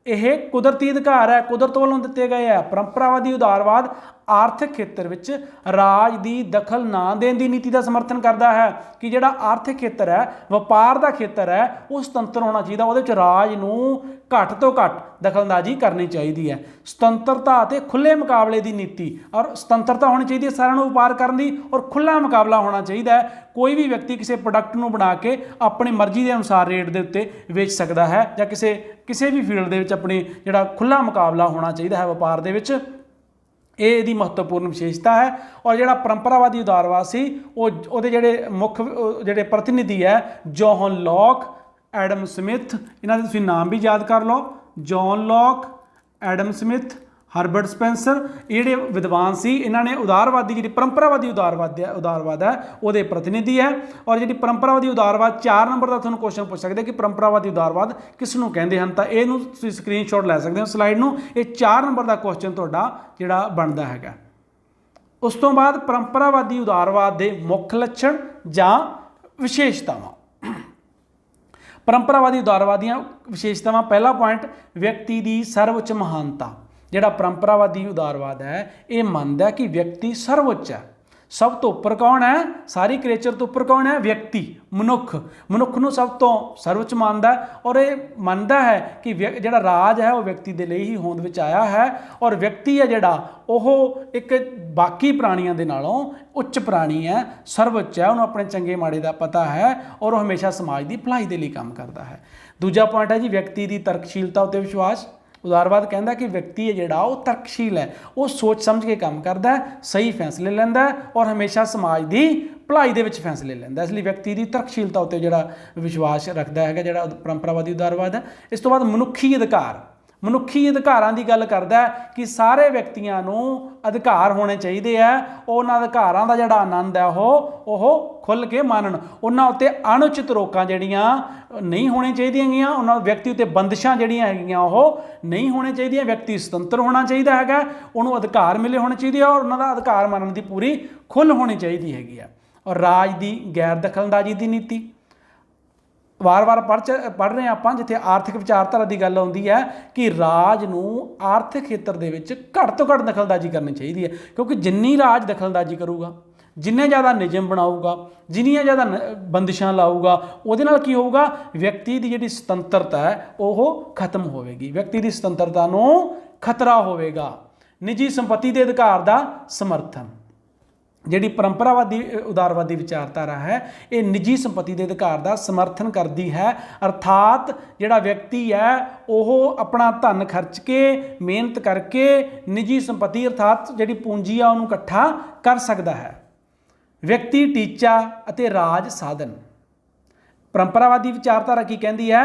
ਇਹ ਕੁਦਰਤੀ ਅਧਿਕਾਰ ਹੈ, ਕੁਦਰਤ ਵੱਲੋਂ ਦਿੱਤੇ ਗਏ ਹੈ। ਪਰੰਪਰਾਵਾਦੀ ਉਦਾਰਵਾਦ ਆਰਥਿਕ ਖੇਤਰ ਵਿੱਚ ਰਾਜ ਦੀ ਦਖਲ ਨਾ ਦੇਣ ਦੀ ਨੀਤੀ ਦਾ ਸਮਰਥਨ ਕਰਦਾ ਹੈ ਕਿ ਜਿਹੜਾ ਆਰਥਿਕ ਖੇਤਰ ਹੈ, ਵਪਾਰ ਦਾ ਖੇਤਰ ਹੈ, ਉਹ ਸੁਤੰਤਰ ਹੋਣਾ ਚਾਹੀਦਾ, ਉਹਦੇ ਵਿੱਚ ਰਾਜ ਨੂੰ ਘੱਟ ਤੋਂ ਘੱਟ ਦਖਲਅੰਦਾਜ਼ੀ ਕਰਨੀ ਚਾਹੀਦੀ ਹੈ। ਸੁਤੰਤਰਤਾ ਅਤੇ ਖੁੱਲ੍ਹੇ ਮੁਕਾਬਲੇ ਦੀ ਨੀਤੀ, ਔਰ ਸੁਤੰਤਰਤਾ ਹੋਣੀ ਚਾਹੀਦੀ ਹੈ ਸਾਰਿਆਂ ਨੂੰ ਵਪਾਰ ਕਰਨ ਦੀ, ਔਰ ਖੁੱਲ੍ਹਾ ਮੁਕਾਬਲਾ ਹੋਣਾ ਚਾਹੀਦਾ ਹੈ। ਕੋਈ ਵੀ ਵਿਅਕਤੀ ਕਿਸੇ ਪ੍ਰੋਡਕਟ ਨੂੰ ਬਣਾ ਕੇ ਆਪਣੀ ਮਰਜ਼ੀ ਦੇ ਅਨੁਸਾਰ ਰੇਟ ਦੇ ਉੱਤੇ ਵੇਚ ਸਕਦਾ ਹੈ, ਜਾਂ ਕਿਸੇ ਵੀ ਫੀਲਡ ਦੇ ਵਿੱਚ ਆਪਣੀ ਜਿਹੜਾ ਖੁੱਲ੍ਹਾ ਮੁਕਾਬਲਾ ਹੋਣਾ ਚਾਹੀਦਾ ਹੈ ਵਪਾਰ ਦੇ ਵਿੱਚ। ਇਹ ਇਹਦੀ ਮਹੱਤਵਪੂਰਨ ਵਿਸ਼ੇਸ਼ਤਾ ਹੈ। ਔਰ ਜਿਹੜਾ ਪਰੰਪਰਾਵਾਦੀ ਉਦਾਰਵਾਦ ਸੀ ਉਹਦੇ ਜਿਹੜੇ ਮੁੱਖ ਜਿਹੜੇ ਪ੍ਰਤੀਨਿਧੀ ਹੈ ਜੌਹਨ ਲੌਕ, ਐਡਮ ਸਮਿਥ, ਇਹਨਾਂ ਦੇ ਤੁਸੀਂ ਨਾਮ ਵੀ ਯਾਦ ਕਰ ਲਓ। John Locke, Adam Smith, Herbert Spencer, ਇਹ ਜਿਹੜੇ ਵਿਦਵਾਨ ਸੀ ਇਹਨਾਂ ਨੇ ਉਦਾਰਵਾਦੀ ਜਿਹੜੀ ਪਰੰਪਰਾਵਾਦੀ ਉਦਾਰਵਾਦ ਹੈ ਉਹਦੇ ਪ੍ਰਤੀਨਿਧੀ ਹੈ। ਔਰ ਜਿਹੜੀ ਪਰੰਪਰਾਵਾਦੀ ਉਦਾਰਵਾਦ 4 ਨੰਬਰ ਦਾ ਤੁਹਾਨੂੰ ਕੁਐਸਚਨ ਪੁੱਛ ਸਕਦੇ ਕਿ ਪਰੰਪਰਾਵਾਦੀ ਉਦਾਰਵਾਦ ਕਿਸ ਨੂੰ ਕਹਿੰਦੇ ਹਨ, ਤਾਂ ਇਹਨੂੰ ਤੁਸੀਂ ਸਕਰੀਨਸ਼ਾਟ ਲੈ ਸਕਦੇ ਹੋ ਸਲਾਈਡ ਨੂੰ। ਇਹ 4 ਨੰਬਰ ਦਾ ਕੁਐਸਚਨ ਤੁਹਾਡਾ ਜਿਹੜਾ ਬਣਦਾ ਹੈਗਾ। ਉਸ ਤੋਂ ਬਾਅਦ ਪਰੰਪਰਾਵਾਦੀ ਉਦਾਰਵਾਦ ਦੇ ਮੁੱਖ ਲੱਛਣ ਜਾਂ ਵਿਸ਼ੇਸ਼ਤਾਵਾਂ। ਪਰੰਪਰਾਵਾਦੀ ਉਦਾਰਵਾਦ ਦੀਆਂ ਵਿਸ਼ੇਸ਼ਤਾਵਾਂ, ਪਹਿਲਾ ਪੁਆਇੰਟ ਵਿਅਕਤੀ ਦੀ ਸਰਵਉੱਚ ਮਹਾਨਤਾ। ਜਿਹੜਾ ਪਰੰਪਰਾਵਾਦੀ ਉਦਾਰਵਾਦ ਹੈ ਇਹ ਮੰਨਦਾ ਕਿ ਵਿਅਕਤੀ ਸਰਵਉੱਚ ਹੈ। ਸਭ ਤੋਂ ਉੱਪਰ ਕੌਣ ਹੈ? ਸਾਰੀ ਕ੍ਰੀਏਚਰ ਤੋਂ ਉੱਪਰ ਕੌਣ ਹੈ? ਵਿਅਕਤੀ, ਮਨੁੱਖ ਨੂੰ ਸਭ ਤੋਂ ਸਰਵਉੱਚ ਮੰਨਦਾ ਔਰ ਇਹ ਮੰਨਦਾ ਹੈ ਕਿ ਜਿਹੜਾ ਰਾਜ ਹੈ ਉਹ ਵਿਅਕਤੀ ਦੇ ਲਈ ਹੀ ਹੋਂਦ ਵਿੱਚ ਆਇਆ ਹੈ ਔਰ ਵਿਅਕਤੀ ਹੈ ਜਿਹੜਾ ਉਹ ਇੱਕ ਬਾਕੀ ਪ੍ਰਾਣੀਆਂ ਦੇ ਨਾਲੋਂ ਉੱਚ ਪ੍ਰਾਣੀ ਹੈ, ਸਰਵਉੱਚ ਹੈ, ਉਹਨੂੰ ਆਪਣੇ ਚੰਗੇ ਮਾੜੇ ਦਾ ਪਤਾ ਹੈ ਔਰ ਉਹ ਹਮੇਸ਼ਾ ਸਮਾਜ ਦੀ ਭਲਾਈ ਦੇ ਲਈ ਕੰਮ ਕਰਦਾ ਹੈ। ਦੂਜਾ ਪੁਆਇੰਟ ਹੈ ਜੀ ਵਿਅਕਤੀ ਦੀ ਤਰਕਸ਼ੀਲਤਾ ਉੱਤੇ ਵਿਸ਼ਵਾਸ। ਉਦਾਰਵਾਦ ਕਹਿੰਦਾ ਕਿ ਵਿਅਕਤੀ ਹੈ ਜਿਹੜਾ ਉਹ ਤਰਕਸ਼ੀਲ ਹੈ, ਉਹ ਸੋਚ ਸਮਝ ਕੇ ਕੰਮ ਕਰਦਾ ਹੈ, ਸਹੀ ਫੈਸਲੇ ਲੈਂਦਾ ਹੈ ਔਰ ਹਮੇਸ਼ਾ ਸਮਾਜ ਦੀ ਭਲਾਈ ਦੇ ਵਿੱਚ ਫੈਸਲੇ ਲੈਂਦਾ। ਇਸ ਲਈ ਵਿਅਕਤੀ ਦੀ ਤਰਕਸ਼ੀਲਤਾ ਉੱਤੇ ਜਿਹੜਾ ਵਿਸ਼ਵਾਸ ਰੱਖਦਾ ਹੈਗਾ ਜਿਹੜਾ ਪਰੰਪਰਾਵਾਦੀ ਉਦਾਰਵਾਦ ਹੈ। ਇਸ ਤੋਂ ਬਾਅਦ ਮਨੁੱਖੀ ਅਧਿਕਾਰਾਂ ਦੀ ਗੱਲ ਕਰਦਾ ਹੈ ਕਿ ਸਾਰੇ ਵਿਅਕਤੀਆਂ ਨੂੰ ਅਧਿਕਾਰ ਹੋਣੇ ਚਾਹੀਦੇ ਆ, ਉਹਨਾਂ ਅਧਿਕਾਰਾਂ ਦਾ ਜਿਹੜਾ ਆਨੰਦ ਹੈ ਉਹ ਖੁੱਲ੍ਹ ਕੇ ਮਾਣਨ। ਉਹਨਾਂ ਉੱਤੇ ਅਣਉਚਿਤ ਰੋਕਾਂ ਜਿਹੜੀਆਂ ਨਹੀਂ ਹੋਣੀਆਂ ਚਾਹੀਦੀਆਂ ਹੈਗੀਆਂ, ਉਹਨਾਂ ਵਿਅਕਤੀ ਉੱਤੇ ਬੰਦਿਸ਼ਾਂ ਜਿਹੜੀਆਂ ਹੈਗੀਆਂ ਉਹ ਨਹੀਂ ਹੋਣੀਆਂ ਚਾਹੀਦੀਆਂ। ਵਿਅਕਤੀ ਸੁਤੰਤਰ ਹੋਣਾ ਚਾਹੀਦਾ ਹੈਗਾ, ਉਹਨੂੰ ਅਧਿਕਾਰ ਮਿਲੇ ਹੋਣੇ ਚਾਹੀਦੇ ਆ ਔਰ ਉਹਨਾਂ ਦਾ ਅਧਿਕਾਰ ਮਾਣਨ ਦੀ ਪੂਰੀ ਖੁੱਲ੍ਹ ਹੋਣੀ ਚਾਹੀਦੀ ਹੈਗੀ ਆ। ਔਰ ਰਾਜ ਦੀ ਗੈਰ ਦਖਲਅੰਦਾਜ਼ੀ ਦੀ ਨੀਤੀ, ਵਾਰ-ਵਾਰ ਪੜ੍ਹ ਰਹੇ ਆਪਾਂ ਜਿੱਥੇ ਆਰਥਿਕ ਵਿਚਾਰਧਾਰਾ ਦੀ ਗੱਲ ਆਉਂਦੀ ਹੈ ਕਿ ਰਾਜ ਨੂੰ ਆਰਥਿਕ ਖੇਤਰ ਦੇ ਵਿੱਚ ਘੱਟ ਤੋਂ ਘੱਟ ਦਖਲਅੰਦਾਜ਼ੀ ਕਰਨੀ ਚਾਹੀਦੀ ਹੈ, ਕਿਉਂਕਿ ਜਿੰਨੀ ਰਾਜ ਦਖਲਅੰਦਾਜ਼ੀ ਕਰੂਗਾ, ਜਿੰਨੇ ਜ਼ਿਆਦਾ ਨਿਯਮ ਬਣਾਊਗਾ, ਜਿੰਨੀਆਂ ਜ਼ਿਆਦਾ ਬੰਦਿਸ਼ਾਂ ਲਾਊਗਾ, ਉਹਦੇ ਨਾਲ ਕੀ ਹੋਊਗਾ? ਵਿਅਕਤੀ ਦੀ ਜਿਹੜੀ ਸੁਤੰਤਰਤਾ ਹੈ ਉਹ ਖਤਮ ਹੋਵੇਗੀ, ਵਿਅਕਤੀ ਦੀ ਸੁਤੰਤਰਤਾ ਨੂੰ ਖਤਰਾ ਹੋਵੇਗਾ। ਨਿੱਜੀ ਸੰਪત્ਤੀ ਦੇ ਅਧਿਕਾਰ ਦਾ ਸਮਰਥਨ। ਜਿਹੜੀ ਪਰੰਪਰਾਵਾਦੀ ਉਦਾਰਵਾਦੀ ਵਿਚਾਰਧਾਰਾ ਹੈ ਇਹ ਨਿੱਜੀ ਸੰਪत्ति ਦੇ ਅਧਿਕਾਰ ਦਾ ਸਮਰਥਨ ਕਰਦੀ ਹੈ, ਅਰਥਾਤ ਜਿਹੜਾ ਵਿਅਕਤੀ ਹੈ ਉਹ ਆਪਣਾ ਧਨ ਖਰਚ ਕੇ, ਮਿਹਨਤ ਕਰਕੇ ਨਿੱਜੀ ਸੰਪत्ति ਅਰਥਾਤ ਜਿਹੜੀ ਪੂੰਜੀ ਆ ਉਹਨੂੰ ਇਕੱਠਾ ਕਰ ਸਕਦਾ ਹੈ। ਵਿਅਕਤੀ ਟੀਚਾ ਅਤੇ ਰਾਜ ਸਾਧਨ। ਪਰੰਪਰਾਵਾਦੀ ਵਿਚਾਰਧਾਰਾ ਕੀ ਕਹਿੰਦੀ ਹੈ?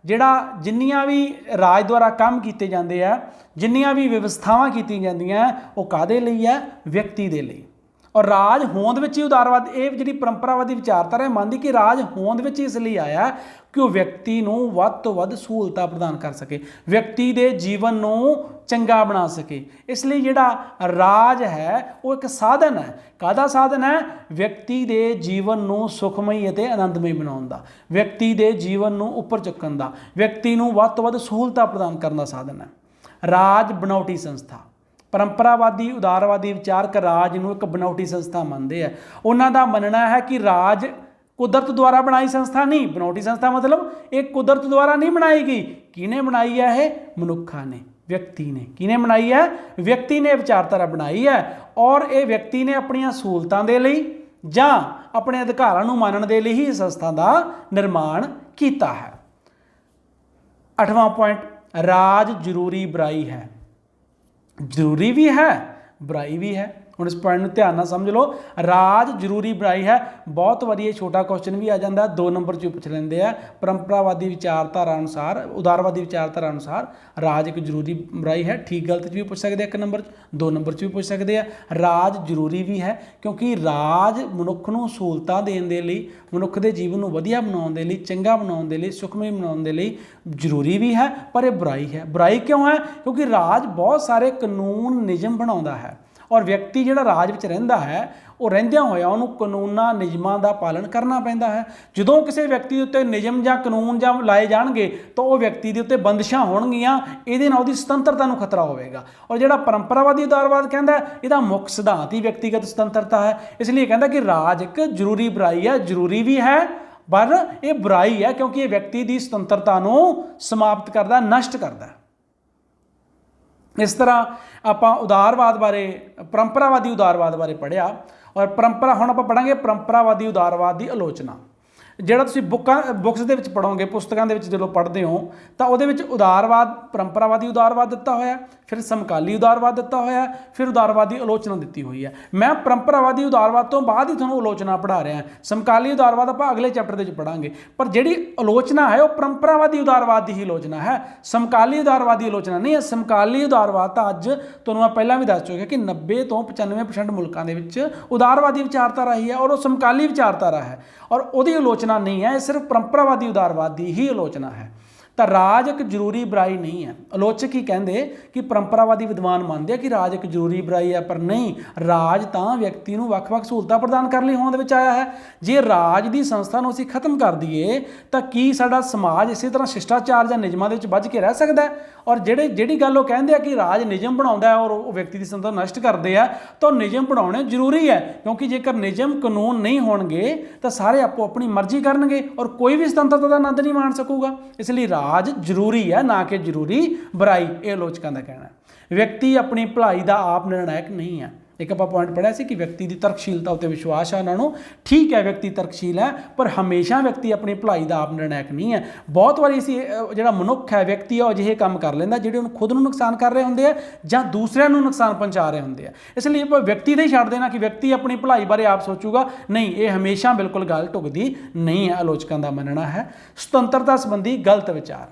ਜਿਹੜਾ ਜਿੰਨੀਆਂ ਵੀ ਰਾਜ ਦੁਆਰਾ ਕੰਮ ਕੀਤੇ ਜਾਂਦੇ ਆ, ਜਿੰਨੀਆਂ ਵੀ ਵਿਵਸਥਾਵਾਂ ਕੀਤੀਆਂ ਜਾਂਦੀਆਂ ਉਹ ਕਾਹਦੇ ਲਈ ਹੈ? ਵਿਅਕਤੀ ਦੇ ਲਈ। ਔਰ ਰਾਜ ਹੋਂਦ ਵਿੱਚ ਹੀ ਉਦਾਰਵਾਦ, ਇਹ ਜਿਹੜੀ ਪਰੰਪਰਾਵਾਦੀ ਵਿਚਾਰਧਾਰਾ ਮੰਨਦੀ ਕਿ ਰਾਜ ਹੋਂਦ ਵਿੱਚ ਇਸ ਲਈ ਆਇਆ ਕਿ ਉਹ ਵਿਅਕਤੀ ਨੂੰ ਵੱਧ ਤੋਂ ਵੱਧ ਸਹੂਲਤਾਂ ਪ੍ਰਦਾਨ ਕਰ ਸਕੇ, ਵਿਅਕਤੀ ਦੇ ਜੀਵਨ ਨੂੰ ਚੰਗਾ ਬਣਾ ਸਕੇ। ਇਸ ਲਈ ਜਿਹੜਾ ਰਾਜ ਹੈ ਉਹ ਇੱਕ ਸਾਧਨ ਹੈ। ਕਾਹਦਾ ਸਾਧਨ ਹੈ? ਵਿਅਕਤੀ ਦੇ ਜੀਵਨ ਨੂੰ ਸੁਖਮਈ ਅਤੇ ਆਨੰਦਮਈ ਬਣਾਉਣ ਦਾ, ਵਿਅਕਤੀ ਦੇ ਜੀਵਨ ਨੂੰ ਉੱਪਰ ਚੁੱਕਣ ਦਾ, ਵਿਅਕਤੀ ਨੂੰ ਵੱਧ ਤੋਂ ਵੱਧ ਸਹੂਲਤਾਂ ਪ੍ਰਦਾਨ ਕਰਨ ਦਾ ਸਾਧਨ ਹੈ। ਰਾਜ ਬਣਾਉਟੀ ਸੰਸਥਾ। ਪਰੰਪਰਾਵਾਦੀ ਉਦਾਰਵਾਦੀ ਵਿਚਾਰਕ ਰਾਜ ਨੂੰ ਇੱਕ ਬਣਾਉਟੀ ਸੰਸਥਾ ਮੰਨਦੇ ਆ। ਉਹਨਾਂ ਦਾ ਮੰਨਣਾ ਹੈ ਕਿ ਰਾਜ ਕੁਦਰਤ ਦੁਆਰਾ ਬਣਾਈ ਸੰਸਥਾ ਨਹੀਂ। ਬਣਾਉਟੀ ਸੰਸਥਾ ਮਤਲਬ ਇਹ ਕੁਦਰਤ ਦੁਆਰਾ ਨਹੀਂ ਬਣਾਈ ਗਈ। ਕਿਹਨੇ ਬਣਾਈ ਹੈ? ਇਹ ਮਨੁੱਖਾਂ ਨੇ, ਵਿਅਕਤੀ ਨੇ। ਕਿਹਨੇ ਬਣਾਈ ਹੈ? ਵਿਅਕਤੀ ਨੇ ਵਿਚਾਰਧਾਰਾ ਬਣਾਈ ਹੈ ਔਰ ਇਹ ਵਿਅਕਤੀ ਨੇ ਆਪਣੀਆਂ ਸਹੂਲਤਾਂ ਦੇ ਲਈ ਜਾਂ ਆਪਣੇ ਅਧਿਕਾਰਾਂ ਨੂੰ ਮਾਨਣ ਦੇ ਲਈ ਹੀ ਇਸ ਸੰਸਥਾ ਦਾ ਨਿਰਮਾਣ ਕੀਤਾ ਹੈ। 8ਵਾਂ ਪੁਆਇੰਟ, ਰਾਜ ਜ਼ਰੂਰੀ ਬੁਰਾਈ ਹੈ। ਜ਼ਰੂਰੀ ਵੀ ਹੈ, ਬੁਰਾਈ ਵੀ ਹੈ। ਹੁਣ ਇਸ ਪੁਆਇੰਟ ਨੂੰ ਧਿਆਨ ਨਾਲ ਸਮਝ ਲਓ। ਰਾਜ ਜ਼ਰੂਰੀ ਬੁਰਾਈ ਹੈ। ਬਹੁਤ ਵਾਰੀ ਇਹ ਛੋਟਾ ਕੁਐਸਚਨ ਵੀ ਆ ਜਾਂਦਾ, 2 ਨੰਬਰ 'ਚ ਪੁੱਛ ਲੈਂਦੇ ਆ। ਪਰੰਪਰਾਵਾਦੀ ਵਿਚਾਰਧਾਰਾ ਅਨੁਸਾਰ, ਉਦਾਰਵਾਦੀ ਵਿਚਾਰਧਾਰਾ ਅਨੁਸਾਰ ਰਾਜ ਇੱਕ ਜ਼ਰੂਰੀ ਬੁਰਾਈ ਹੈ। ਠੀਕ ਗਲਤ 'ਚ ਵੀ ਪੁੱਛ ਸਕਦੇ ਆ, 1 ਨੰਬਰ 'ਚ, 2 ਨੰਬਰ 'ਚ ਵੀ ਪੁੱਛ ਸਕਦੇ ਆ। ਰਾਜ ਜ਼ਰੂਰੀ ਵੀ ਹੈ ਕਿਉਂਕਿ ਰਾਜ ਮਨੁੱਖ ਨੂੰ ਸਹੂਲਤਾਂ ਦੇਣ ਦੇ ਲਈ, ਮਨੁੱਖ ਦੇ ਜੀਵਨ ਨੂੰ ਵਧੀਆ ਬਣਾਉਣ ਦੇ ਲਈ, ਚੰਗਾ ਬਣਾਉਣ ਦੇ ਲਈ, ਸੁਖਮਈ ਬਣਾਉਣ ਦੇ ਲਈ ਜ਼ਰੂਰੀ ਵੀ ਹੈ, ਪਰ ਇਹ ਬੁਰਾਈ ਹੈ। ਬੁਰਾਈ ਕਿਉਂ ਹੈ? ਕਿਉਂਕਿ ਰਾਜ ਬਹੁਤ ਸਾਰੇ ਕਾਨੂੰਨ ਨਿਯਮ ਬਣਾਉਂਦਾ ਹੈ ਔਰ ਵਿਅਕਤੀ ਜਿਹੜਾ ਰਾਜ ਵਿੱਚ ਰਹਿੰਦਾ ਹੈ ਉਹ ਰਹਿੰਦਿਆਂ ਹੋਇਆ ਉਹਨੂੰ ਕਾਨੂੰਨਾਂ ਨਿਯਮਾਂ ਦਾ ਪਾਲਣ ਕਰਨਾ ਪੈਂਦਾ ਹੈ। ਜਦੋਂ ਕਿਸੇ ਵਿਅਕਤੀ ਦੇ ਉੱਤੇ ਨਿਯਮ ਜਾਂ ਕਾਨੂੰਨ ਜਾਂ ਲਾਏ ਜਾਣਗੇ ਤਾਂ ਉਹ ਵਿਅਕਤੀ ਦੇ ਉੱਤੇ ਬੰਦਿਸ਼ਾਂ ਹੋਣਗੀਆਂ, ਇਹਦੇ ਨਾਲ ਉਹਦੀ ਸੁਤੰਤਰਤਾ ਨੂੰ ਖਤਰਾ ਹੋਵੇਗਾ। ਔਰ ਜਿਹੜਾ ਪਰੰਪਰਾਵਾਦੀ ਉਦਾਰਵਾਦ ਕਹਿੰਦਾ ਇਹਦਾ ਮੁੱਖ ਸਿਧਾਂਤ ਹੀ ਵਿਅਕਤੀਗਤ ਸੁਤੰਤਰਤਾ ਹੈ। ਇਸ ਲਈ ਇਹ ਕਹਿੰਦਾ ਕਿ ਰਾਜ ਇੱਕ ਜ਼ਰੂਰੀ ਬੁਰਾਈ ਹੈ। ਜ਼ਰੂਰੀ ਵੀ ਹੈ ਪਰ ਇਹ ਬੁਰਾਈ ਹੈ ਕਿਉਂਕਿ ਇਹ ਵਿਅਕਤੀ ਦੀ ਸੁਤੰਤਰਤਾ ਨੂੰ ਸਮਾਪਤ ਕਰਦਾ, ਨਸ਼ਟ ਕਰਦਾ। ਇਸ ਤਰ੍ਹਾਂ ਆਪਾਂ ਉਦਾਰਵਾਦ ਬਾਰੇ, ਪਰੰਪਰਾਵਾਦੀ ਉਦਾਰਵਾਦ ਬਾਰੇ ਪੜ੍ਹਿਆ ਔਰ ਹੁਣ ਆਪਾਂ ਪੜ੍ਹਾਂਗੇ ਪਰੰਪਰਾਵਾਦੀ ਉਦਾਰਵਾਦ ਦੀ ਆਲੋਚਨਾ। ਜਿਹੜਾ ਤੁਸੀਂ ਬੁੱਕਸ ਦੇ ਵਿੱਚ ਪੜ੍ਹੋਗੇ, ਪੁਸਤਕਾਂ ਦੇ ਵਿੱਚ ਜਦੋਂ ਪੜ੍ਹਦੇ ਹੋ ਤਾਂ ਉਹਦੇ ਵਿੱਚ ਉਦਾਰਵਾਦ, ਪਰੰਪਰਾਵਾਦੀ ਉਦਾਰਵਾਦ ਦਿੱਤਾ ਹੋਇਆ, ਫਿਰ ਸਮਕਾਲੀ ਉਦਾਰਵਾਦ ਦਿੱਤਾ ਹੋਇਆ, ਫਿਰ ਉਦਾਰਵਾਦੀ ਆਲੋਚਨਾ ਦਿੱਤੀ ਹੋਈ ਹੈ। ਮੈਂ ਪਰੰਪਰਾਵਾਦੀ ਉਦਾਰਵਾਦ ਤੋਂ ਬਾਅਦ ਹੀ ਤੁਹਾਨੂੰ ਆਲੋਚਨਾ ਪੜ੍ਹਾ ਰਿਹਾ। ਸਮਕਾਲੀ ਉਦਾਰਵਾਦ ਆਪਾਂ ਅਗਲੇ ਚੈਪਟਰ ਦੇ ਵਿੱਚ ਪੜ੍ਹਾਂਗੇ, ਪਰ ਜਿਹੜੀ ਆਲੋਚਨਾ ਹੈ ਉਹ ਪਰੰਪਰਾਵਾਦੀ ਉਦਾਰਵਾਦ ਦੀ ਹੀ ਆਲੋਚਨਾ ਹੈ, ਸਮਕਾਲੀ ਉਦਾਰਵਾਦ ਦੀ ਆਲੋਚਨਾ ਨਹੀਂ ਹੈ। ਸਮਕਾਲੀ ਉਦਾਰਵਾਦ ਤਾਂ ਅੱਜ ਤੁਹਾਨੂੰ ਮੈਂ ਪਹਿਲਾਂ ਵੀ ਦੱਸ ਚੁੱਕਿਆ ਕਿ 90 ਤੋਂ 95% ਮੁਲਕਾਂ ਦੇ ਵਿੱਚ ਉਦਾਰਵਾਦੀ ਵਿਚਾਰਧਾਰਾ ਹੀ ਹੈ ਔਰ ਉਹ ਸਮਕਾਲੀ ਵਿਚਾਰਧਾਰਾ ਹੈ ਔਰ ਉਹਦੀ ਆਲੋਚਨਾ ਨਹੀਂ ਹੈ, ਇਹ ਸਿਰਫ ਪਰੰਪਰਾਵਾਦੀ ਉਦਾਰਵਾਦ ਦੀ ਹੀ ਆਲੋਚਨਾ ਹੈ। ਤਾਂ ਰਾਜ ਇੱਕ ਜ਼ਰੂਰੀ ਬੁਰਾਈ ਨਹੀਂ ਹੈ। ਆਲੋਚਕ ਹੀ ਕਹਿੰਦੇ ਕਿ ਪਰੰਪਰਾਵਾਦੀ ਵਿਦਵਾਨ ਮੰਨਦੇ ਆ ਕਿ ਰਾਜ ਇੱਕ ਜ਼ਰੂਰੀ ਬੁਰਾਈ ਹੈ, ਪਰ ਨਹੀਂ, ਰਾਜ ਤਾਂ ਵਿਅਕਤੀ ਨੂੰ ਵੱਖ-ਵੱਖ ਸਹੂਲਤਾਂ ਪ੍ਰਦਾਨ ਕਰਨ ਲਈ ਹੋਂਦ ਵਿੱਚ ਆਇਆ ਹੈ। ਜੇ ਰਾਜ ਦੀ ਸੰਸਥਾ ਨੂੰ ਅਸੀਂ ਖਤਮ ਕਰ ਦਈਏ ਤਾਂ ਕੀ ਸਾਡਾ ਸਮਾਜ ਇਸੇ ਤਰ੍ਹਾਂ ਸ਼ਿਸ਼ਟਾਚਾਰ ਜਾਂ ਨਿਯਮਾਂ ਦੇ ਵਿੱਚ ਬੱਝ ਕੇ ਰਹਿ ਸਕਦਾ ਹੈ? ਔਰ ਜਿਹੜੀ ਗੱਲ ਉਹ ਕਹਿੰਦੇ ਆ ਕਿ ਰਾਜ ਨਿਯਮ ਬਣਾਉਂਦਾ ਹੈ ਔਰ ਉਹ ਵਿਅਕਤੀ ਦੀ ਸੰਸਥਾ ਨਸ਼ਟ ਕਰਦੇ ਆ, ਤਾਂ ਉਹ ਨਿਯਮ ਬਣਾਉਣੇ ਜ਼ਰੂਰੀ ਹੈ, ਕਿਉਂਕਿ ਜੇਕਰ ਨਿਯਮ ਕਾਨੂੰਨ ਨਹੀਂ ਹੋਣਗੇ ਤਾਂ ਸਾਰੇ ਆਪੋ ਆਪਣੀ ਮਰਜ਼ੀ ਕਰਨਗੇ ਔਰ ਕੋਈ ਵੀ ਸੁਤੰਤਰਤਾ ਦਾ ਆਨੰਦ ਨਹੀਂ ਮਾਣ ਸਕੂਗਾ। ਇਸ ਲਈ ਰਾਜ ਜ਼ਰੂਰੀ ਹੈ, ਨਾ ਕਿ ਜ਼ਰੂਰੀ ਬੁਰਾਈ, ਇਹ ਆਲੋਚਕਾਂ ਦਾ ਕਹਿਣਾ ਹੈ। ਵਿਅਕਤੀ ਆਪਣੀ ਭਲਾਈ ਦਾ ਆਪ ਨਿਰਣਾਇਕ ਨਹੀਂ ਹੈ। ਇੱਕ ਆਪਾਂ ਪੁਆਇੰਟ ਪੜ੍ਹਿਆ ਸੀ ਕਿ ਵਿਅਕਤੀ ਦੀ ਤਰਕਸ਼ੀਲਤਾ ਉੱਤੇ ਵਿਸ਼ਵਾਸ ਹੈ ਉਹਨਾਂ ਨੂੰ, ਠੀਕ ਹੈ ਵਿਅਕਤੀ ਤਰਕਸ਼ੀਲ ਹੈ, ਪਰ ਹਮੇਸ਼ਾ ਵਿਅਕਤੀ ਆਪਣੀ ਭਲਾਈ ਦਾ ਆਪ ਨਿਰਣਾਇਕ ਨਹੀਂ ਹੈ। ਬਹੁਤ ਵਾਰੀ ਅਸੀਂ ਜਿਹੜਾ ਮਨੁੱਖ ਹੈ, ਵਿਅਕਤੀ ਹੈ, ਉਹ ਅਜਿਹੇ ਕੰਮ ਕਰ ਲੈਂਦਾ ਜਿਹੜੇ ਉਹਨੂੰ ਖੁਦ ਨੂੰ ਨੁਕਸਾਨ ਕਰ ਰਹੇ ਹੁੰਦੇ ਆ ਜਾਂ ਦੂਸਰਿਆਂ ਨੂੰ ਨੁਕਸਾਨ ਪਹੁੰਚਾ ਰਹੇ ਹੁੰਦੇ ਆ। ਇਸ ਲਈ ਆਪਾਂ ਵਿਅਕਤੀ ਦੇ ਹੀ ਛੱਡ ਦੇਣਾ ਕਿ ਵਿਅਕਤੀ ਆਪਣੀ ਭਲਾਈ ਬਾਰੇ ਆਪ ਸੋਚੂਗਾ, ਨਹੀਂ, ਇਹ ਹਮੇਸ਼ਾ ਬਿਲਕੁਲ ਗੱਲ ਢੁਕਦੀ ਨਹੀਂ ਹੈ। ਆਲੋਚਕਾਂ ਦਾ ਮੰਨਣਾ ਹੈ ਸੁਤੰਤਰਤਾ ਸੰਬੰਧੀ ਗਲਤ ਵਿਚਾਰ।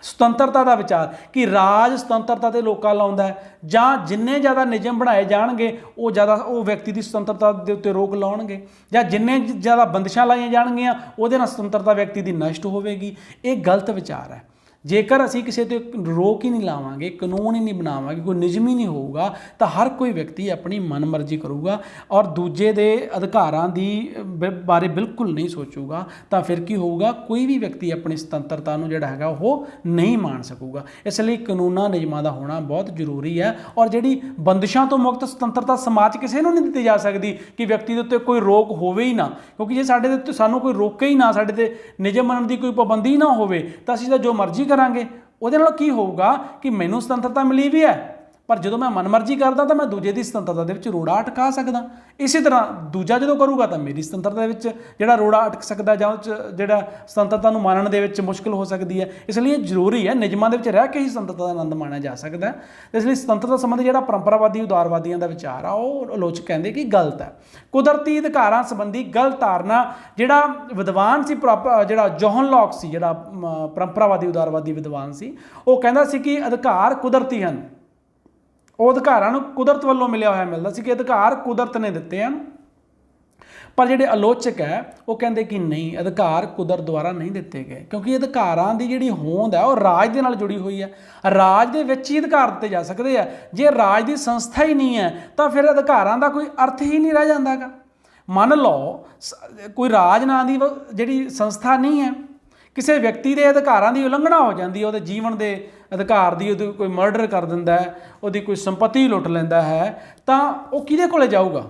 ਸੁਤੰਤਰਤਾ ਦਾ ਵਿਚਾਰ ਕਿ ਰਾਜ ਸੁਤੰਤਰਤਾ 'ਤੇ ਲੋਕਾਂ ਲਾਉਂਦਾ ਹੈ ਜਾਂ ਜਿੰਨੇ ਜ਼ਿਆਦਾ ਨਿਯਮ ਬਣਾਏ ਜਾਣਗੇ ਉਹ ਵਿਅਕਤੀ ਦੀ ਸੁਤੰਤਰਤਾ ਦੇ ਉੱਤੇ ਰੋਕ ਲਾਉਣਗੇ, ਜਾਂ ਜਿੰਨੇ ਜ਼ਿਆਦਾ ਬੰਦਿਸ਼ਾਂ ਲਾਈਆਂ ਜਾਣਗੀਆਂ ਉਹਦੇ ਨਾਲ ਸੁਤੰਤਰਤਾ ਵਿਅਕਤੀ ਦੀ ਨਸ਼ਟ ਹੋਵੇਗੀ। ਇਹ ਗਲਤ ਵਿਚਾਰ ਹੈ। ਜੇਕਰ ਅਸੀਂ ਕਿਸੇ 'ਤੇ ਰੋਕ ਹੀ ਨਹੀਂ ਲਾਵਾਂਗੇ, ਕਾਨੂੰਨ ਹੀ ਨਹੀਂ ਬਣਾਵਾਂਗੇ, ਕੋਈ ਨਿਯਮ ਹੀ ਨਹੀਂ ਹੋਊਗਾ, ਤਾਂ ਹਰ ਕੋਈ ਵਿਅਕਤੀ ਆਪਣੀ ਮਨਮਰਜ਼ੀ ਕਰੂਗਾ ਔਰ ਦੂਜੇ ਦੇ ਅਧਿਕਾਰਾਂ ਦੀ ਬਾਰੇ ਬਿਲਕੁਲ ਨਹੀਂ ਸੋਚੂਗਾ। ਤਾਂ ਫਿਰ ਕੀ ਹੋਊਗਾ? ਕੋਈ ਵੀ ਵਿਅਕਤੀ ਆਪਣੀ ਸੁਤੰਤਰਤਾ ਨੂੰ ਜਿਹੜਾ ਹੈਗਾ ਉਹ ਨਹੀਂ ਮਾਣ ਸਕੂਗਾ। ਇਸ ਲਈ ਕਾਨੂੰਨਾਂ ਨਿਯਮਾਂ ਦਾ ਹੋਣਾ ਬਹੁਤ ਜ਼ਰੂਰੀ ਹੈ। ਔਰ ਜਿਹੜੀ ਬੰਦਿਸ਼ਾਂ ਤੋਂ ਮੁਕਤ ਸੁਤੰਤਰਤਾ ਸਮਾਜ ਕਿਸੇ ਨੂੰ ਨਹੀਂ ਦਿੱਤੀ ਜਾ ਸਕਦੀ ਕਿ ਵਿਅਕਤੀ ਦੇ ਉੱਤੇ ਕੋਈ ਰੋਕ ਹੋਵੇ ਹੀ ਨਾ, ਕਿਉਂਕਿ ਜੇ ਸਾਡੇ ਦੇ ਉੱਤੇ ਸਾਨੂੰ ਕੋਈ ਰੋਕੇ ਹੀ ਨਾ, ਸਾਡੇ 'ਤੇ ਨਿਯਮ ਮੰਨਣ ਦੀ ਕੋਈ ਪਾਬੰਦੀ ਨਾ ਹੋਵੇ, ਤਾਂ ਅਸੀਂ ਤਾਂ ਜੋ ਮਰਜ਼ੀ ਕਰਾਂਗੇ। ਉਹਦੇ ਨਾਲ ਕੀ ਹੋਊਗਾ ਕਿ ਮੈਨੂੰ ਸੁਤੰਤਰਤਾ ਮਿਲੀ ਵੀ ਹੈ, ਪਰ ਜਦੋਂ ਮੈਂ ਮਨਮਰਜ਼ੀ ਕਰਦਾ ਤਾਂ ਮੈਂ ਦੂਜੇ ਦੀ ਸੁਤੰਤਰਤਾ ਦੇ ਵਿੱਚ ਰੋੜਾ ਅਟਕਾ ਸਕਦਾ। ਇਸੇ ਤਰ੍ਹਾਂ ਦੂਜਾ ਜਦੋਂ ਕਰੂਗਾ ਤਾਂ ਮੇਰੀ ਸੁਤੰਤਰਤਾ ਦੇ ਵਿੱਚ ਜਿਹੜਾ ਰੋੜਾ ਅਟਕ ਸਕਦਾ ਜਾਂ ਜਿਹੜਾ ਸੁਤੰਤਰਤਾ ਨੂੰ ਮਾਣਨ ਦੇ ਵਿੱਚ ਮੁਸ਼ਕਿਲ ਹੋ ਸਕਦੀ ਹੈ। ਇਸ ਲਈ ਇਹ ਜ਼ਰੂਰੀ ਹੈ, ਨਿਯਮਾਂ ਦੇ ਵਿੱਚ ਰਹਿ ਕੇ ਹੀ ਸੁਤੰਤਰਤਾ ਦਾ ਆਨੰਦ ਮਾਣਿਆ ਜਾ ਸਕਦਾ। ਇਸ ਲਈ ਸੁਤੰਤਰਤਾ ਸੰਬੰਧੀ ਜਿਹੜਾ ਪਰੰਪਰਾਵਾਦੀ ਉਦਾਰਵਾਦੀਆਂ ਦਾ ਵਿਚਾਰ ਆ ਉਹ ਆਲੋਚਕ ਕਹਿੰਦੇ ਕਿ ਗਲਤ ਹੈ। ਕੁਦਰਤੀ ਅਧਿਕਾਰਾਂ ਸੰਬੰਧੀ ਗਲਤ ਧਾਰਨਾ, ਜਿਹੜਾ ਵਿਦਵਾਨ ਸੀ ਜਿਹੜਾ ਜੋਹਨ ਲੌਕ ਸੀ, ਜਿਹੜਾ ਪਰੰਪਰਾਵਾਦੀ ਉਦਾਰਵਾਦੀ ਵਿਦਵਾਨ ਸੀ, ਉਹ ਕਹਿੰਦਾ ਸੀ ਕਿ ਅਧਿਕਾਰ ਕੁਦਰਤੀ ਹਨ। ਉਹ ਅਧਿਕਾਰਾਂ ਨੂੰ ਕੁਦਰਤ ਵੱਲੋਂ ਮਿਲਿਆ ਹੋਇਆ ਮਿਲਦਾ ਸੀ ਕਿ ਅਧਿਕਾਰ ਕੁਦਰਤ ਨੇ ਦਿੱਤੇ ਹਨ। ਪਰ ਜਿਹੜੇ ਆਲੋਚਕ ਹੈ ਉਹ ਕਹਿੰਦੇ ਕਿ ਨਹੀਂ, ਅਧਿਕਾਰ ਕੁਦਰਤ ਦੁਆਰਾ ਨਹੀਂ ਦਿੱਤੇ ਗਏ, ਕਿਉਂਕਿ ਅਧਿਕਾਰਾਂ ਦੀ ਜਿਹੜੀ ਹੋਂਦ ਹੈ ਉਹ ਰਾਜ ਦੇ ਨਾਲ ਜੁੜੀ ਹੋਈ ਹੈ। ਰਾਜ ਦੇ ਵਿੱਚ ਹੀ ਅਧਿਕਾਰ ਦਿੱਤੇ ਜਾ ਸਕਦੇ ਆ। ਜੇ ਰਾਜ ਦੀ ਸੰਸਥਾ ਹੀ ਨਹੀਂ ਹੈ ਤਾਂ ਫਿਰ ਅਧਿਕਾਰਾਂ ਦਾ ਕੋਈ ਅਰਥ ਹੀ ਨਹੀਂ ਰਹਿ ਜਾਂਦਾ ਗਾ। ਮੰਨ ਲਓ ਕੋਈ ਰਾਜ ਨਾਂ ਦੀ ਜਿਹੜੀ ਸੰਸਥਾ ਨਹੀਂ ਹੈ, ਕਿਸੇ ਵਿਅਕਤੀ ਦੇ ਅਧਿਕਾਰਾਂ ਦੀ ਉਲੰਘਣਾ ਹੋ ਜਾਂਦੀ ਹੈ, ਉਹਦੇ ਜੀਵਨ ਦੇ ਅਧਿਕਾਰ ਦੀ, ਉਹਦੀ ਕੋਈ ਮਰਡਰ ਕਰ ਦਿੰਦਾ ਹੈ, ਉਹਦੀ ਕੋਈ ਸੰਪਤੀ ਲੁੱਟ ਲੈਂਦਾ ਹੈ, ਤਾਂ ਉਹ ਕਿਹਦੇ ਕੋਲੇ ਜਾਊਗਾ?